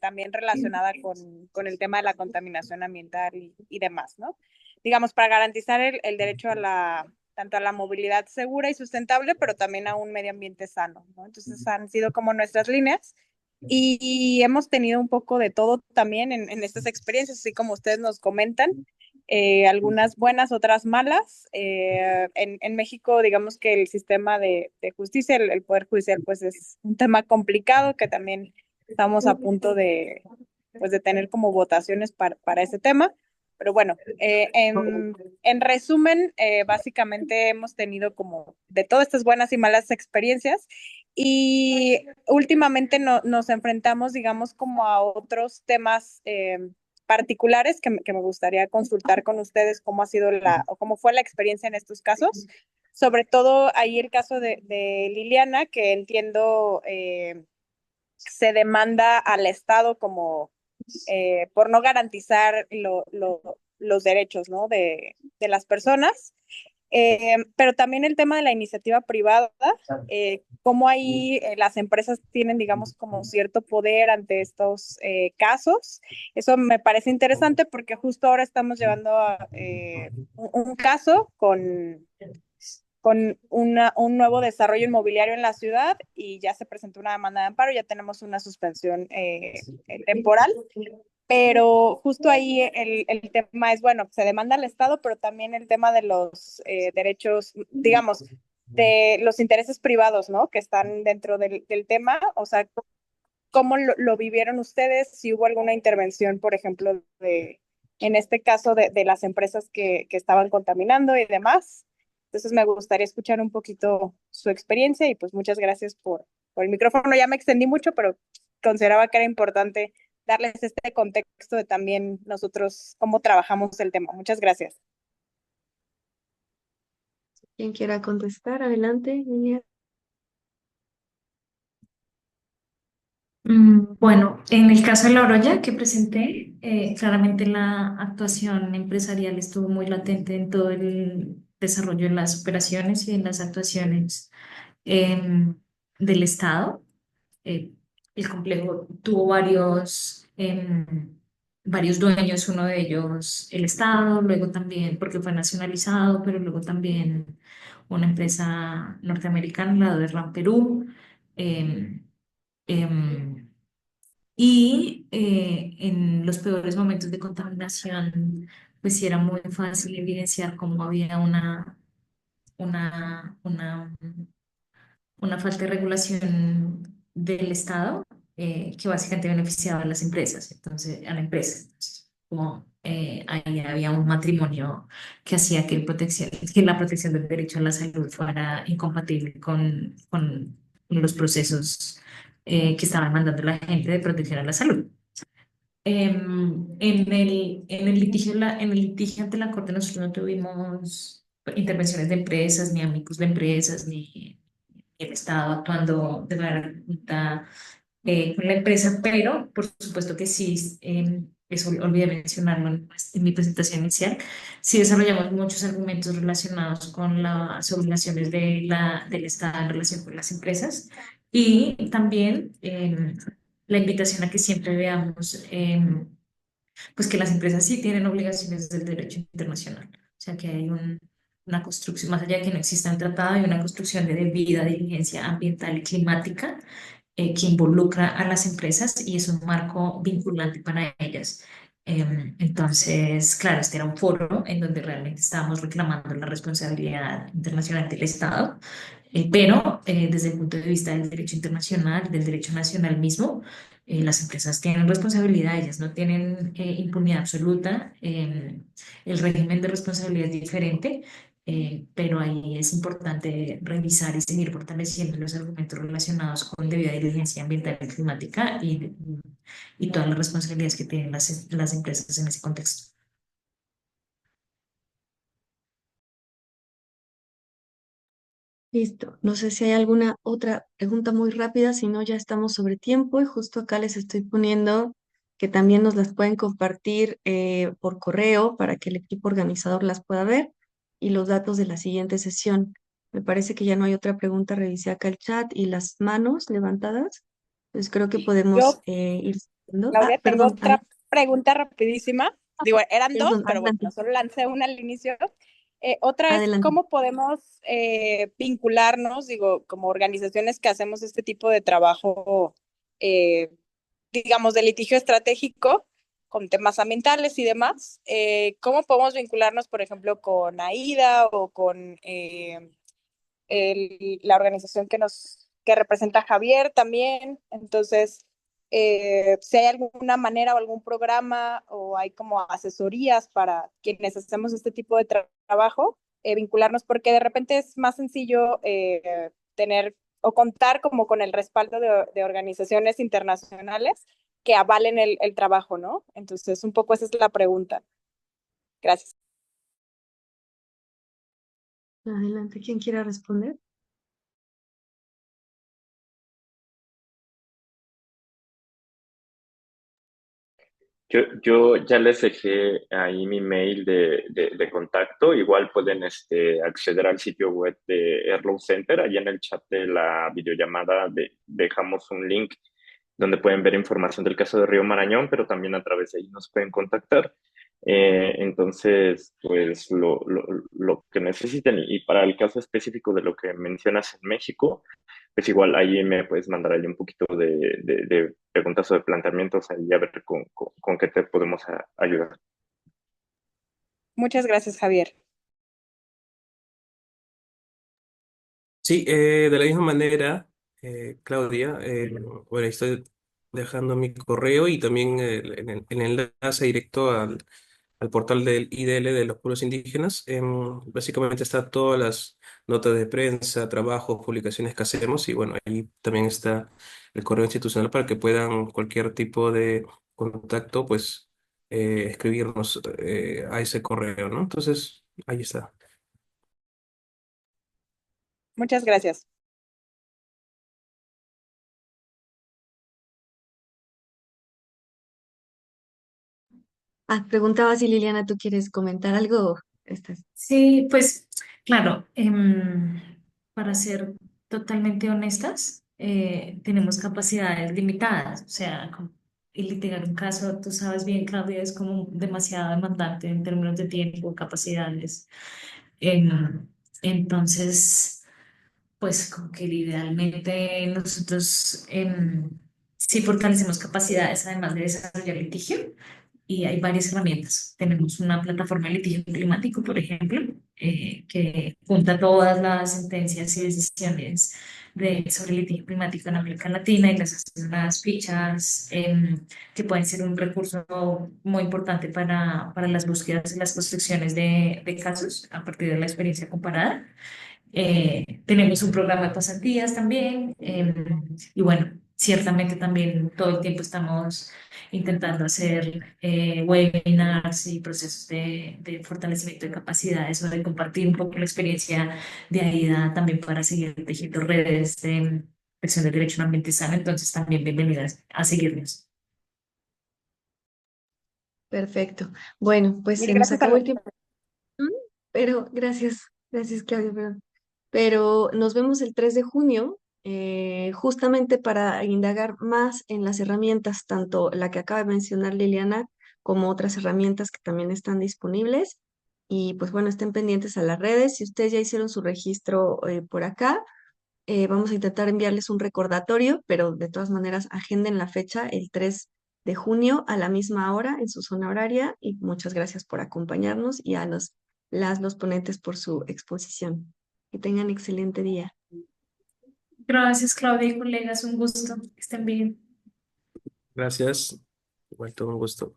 [SPEAKER 5] también relacionada con el tema de la contaminación ambiental y demás, ¿no? Digamos, para garantizar el derecho tanto a la movilidad segura y sustentable, pero también a un medio ambiente sano, ¿no? Entonces han sido como nuestras líneas. Y hemos tenido un poco de todo también en estas experiencias, así como ustedes nos comentan, algunas buenas, otras malas. En México, digamos que el sistema de justicia, el Poder Judicial, pues es un tema complicado que también estamos a punto pues, de tener como votaciones para ese tema. Pero bueno, en resumen, básicamente hemos tenido como de todas estas buenas y malas experiencias y últimamente nos enfrentamos, digamos, como a otros temas particulares que me gustaría consultar con ustedes cómo ha sido o cómo fue la experiencia en estos casos. Sobre todo ahí el caso de Liliana, que entiendo se demanda al Estado como por no garantizar los derechos, ¿no? de las personas. Pero también el tema de la iniciativa privada, cómo ahí las empresas tienen, digamos, como cierto poder ante estos casos. Eso me parece interesante porque justo ahora estamos llevando un caso con un nuevo desarrollo inmobiliario en la ciudad y ya se presentó una demanda de amparo, ya tenemos una suspensión temporal, pero justo ahí el tema es, bueno, se demanda al Estado, pero también el tema de los derechos, digamos, de los intereses privados, ¿no? Que están dentro del tema, o sea, ¿cómo lo vivieron ustedes? Si hubo alguna intervención, por ejemplo, en este caso, de las empresas que estaban contaminando y demás. Entonces, me gustaría escuchar un poquito su experiencia y pues muchas gracias por el micrófono. Ya me extendí mucho, pero consideraba que era importante darles este contexto de también nosotros cómo trabajamos el tema. Muchas gracias.
[SPEAKER 1] Quien quiera contestar, adelante, Lilia.
[SPEAKER 4] Bueno, en el caso de la Oroya que presenté, claramente la actuación empresarial estuvo muy latente en todo el desarrollo de las operaciones y en las actuaciones del Estado. Eh, el complejo tuvo varios dueños, uno de ellos el Estado, luego también porque fue nacionalizado, pero luego también una empresa norteamericana, la de RAM Perú. em, em, y en los peores momentos de contaminación, pues sí era muy fácil evidenciar cómo había una, una, una falta de regulación del Estado que básicamente beneficiaba a las empresas, entonces a la empresa. Entonces, como ahí había un matrimonio que hacía que la protección del derecho a la salud fuera incompatible con los procesos que estaban mandando la gente de protección a la salud. En el litigio ante la Corte nosotros no tuvimos intervenciones de empresas, ni amigos de empresas, ni el Estado actuando de manera conjunta con la empresa, pero por supuesto que sí, eso olvidé mencionarlo en mi presentación inicial, sí desarrollamos muchos argumentos relacionados con las obligaciones del Estado en relación con las empresas y también la invitación a que siempre veamos pues que las empresas sí tienen obligaciones del derecho internacional, o sea que hay una construcción, más allá de que no exista un tratado, hay una construcción de debida diligencia ambiental y climática que involucra a las empresas y es un marco vinculante para ellas. Entonces, claro, este era un foro en donde realmente estábamos reclamando la responsabilidad internacional del Estado, pero desde el punto de vista del derecho internacional, del derecho nacional mismo, las empresas tienen responsabilidad, ellas no tienen impunidad absoluta, el régimen de responsabilidad es diferente, pero ahí es importante revisar y seguir fortaleciendo los argumentos relacionados con debida diligencia ambiental y climática y todas las responsabilidades que tienen las empresas en ese contexto.
[SPEAKER 1] Listo. No sé si hay alguna otra pregunta muy rápida, si no ya estamos sobre tiempo y justo acá les estoy poniendo que también nos las pueden compartir por correo para que el equipo organizador las pueda ver y los datos de la siguiente sesión. Me parece que ya no hay otra pregunta. Revisé acá el chat y las manos levantadas. Pues creo que podemos
[SPEAKER 5] Yo,
[SPEAKER 1] ir siguiendo. Ah,
[SPEAKER 5] Claudia, tengo
[SPEAKER 1] perdón,
[SPEAKER 5] otra pregunta rapidísima. Digo, eran dos,
[SPEAKER 1] perdón,
[SPEAKER 5] pero bueno,
[SPEAKER 1] adelante,
[SPEAKER 5] solo lancé una al inicio. Otra es
[SPEAKER 1] adelante.
[SPEAKER 5] cómo podemos vincularnos, digo, como organizaciones que hacemos este tipo de trabajo, eh, digamos, de litigio estratégico con temas ambientales y demás. ¿Cómo podemos vincularnos, por ejemplo, con AIDA o con la organización que representa a Javier también? Entonces, si hay alguna manera o algún programa o hay como asesorías para quienes hacemos este tipo de trabajo, vincularnos, porque de repente es más sencillo tener o contar como con el respaldo de organizaciones internacionales que avalen el trabajo, ¿no? Entonces, un poco esa es la pregunta. Gracias.
[SPEAKER 1] Adelante, ¿quién quiera responder?
[SPEAKER 2] Yo ya les dejé ahí mi mail de contacto. Igual pueden acceder al sitio web de Airlaw Center. Allí en el chat de la videollamada dejamos un link donde pueden ver información del caso de Río Marañón, pero también a través de ahí nos pueden contactar. Entonces, pues lo que necesiten. Y para el caso específico de lo que mencionas en México, pues igual ahí me puedes mandar ahí un poquito de preguntas o de planteamientos ahí a ver con qué te podemos ayudar.
[SPEAKER 5] Muchas gracias, Javier.
[SPEAKER 3] Sí, de la misma manera, Claudia, bueno, ahí estoy dejando mi correo y también el enlace directo al portal del IDL de los pueblos indígenas. Básicamente está todas las notas de prensa, trabajos, publicaciones que hacemos y bueno, ahí también está el correo institucional para que puedan cualquier tipo de contacto, pues escribirnos a ese correo, ¿no? Entonces, ahí está.
[SPEAKER 5] Muchas gracias.
[SPEAKER 1] Preguntaba si Liliana, ¿tú quieres comentar algo? Estás.
[SPEAKER 4] Sí, pues claro, para ser totalmente honestas, tenemos capacidades limitadas, o sea, y litigar un caso, tú sabes bien, Claudia, es como demasiado demandante en términos de tiempo, capacidades. Entonces, pues como que idealmente nosotros sí fortalecemos capacidades además de desarrollar litigio y hay varias herramientas. Tenemos una plataforma de litigio climático, por ejemplo, que junta todas las sentencias y decisiones sobre litigio climático en América Latina y las hace unas fichas que pueden ser un recurso muy importante para las búsquedas y las construcciones de casos a partir de la experiencia comparada. Tenemos un programa de pasantías también y bueno, ciertamente también todo el tiempo estamos intentando hacer webinars y procesos de fortalecimiento de capacidades o de compartir un poco la experiencia de AIDA también para seguir tejiendo redes de presión de derecho a un ambiente sano. Entonces también bienvenidas a seguirnos.
[SPEAKER 1] Perfecto. Bueno, pues
[SPEAKER 5] Mil
[SPEAKER 1] se nos
[SPEAKER 5] gracias a
[SPEAKER 1] acabó el
[SPEAKER 5] los.
[SPEAKER 1] tiempo. Mm, Pero gracias Claudia, perdón. Pero nos vemos el 3 de junio, justamente para indagar más en las herramientas, tanto la que acaba de mencionar Liliana, como otras herramientas que también están disponibles. Y pues bueno, estén pendientes a las redes. Si ustedes ya hicieron su registro por acá, vamos a intentar enviarles un recordatorio, pero de todas maneras agenden la fecha el 3 de junio a la misma hora en su zona horaria y muchas gracias por acompañarnos y a los ponentes por su exposición. Que tengan excelente día.
[SPEAKER 4] Gracias, Claudia y colegas, un gusto. Que estén bien.
[SPEAKER 3] Gracias. Igual todo un gusto.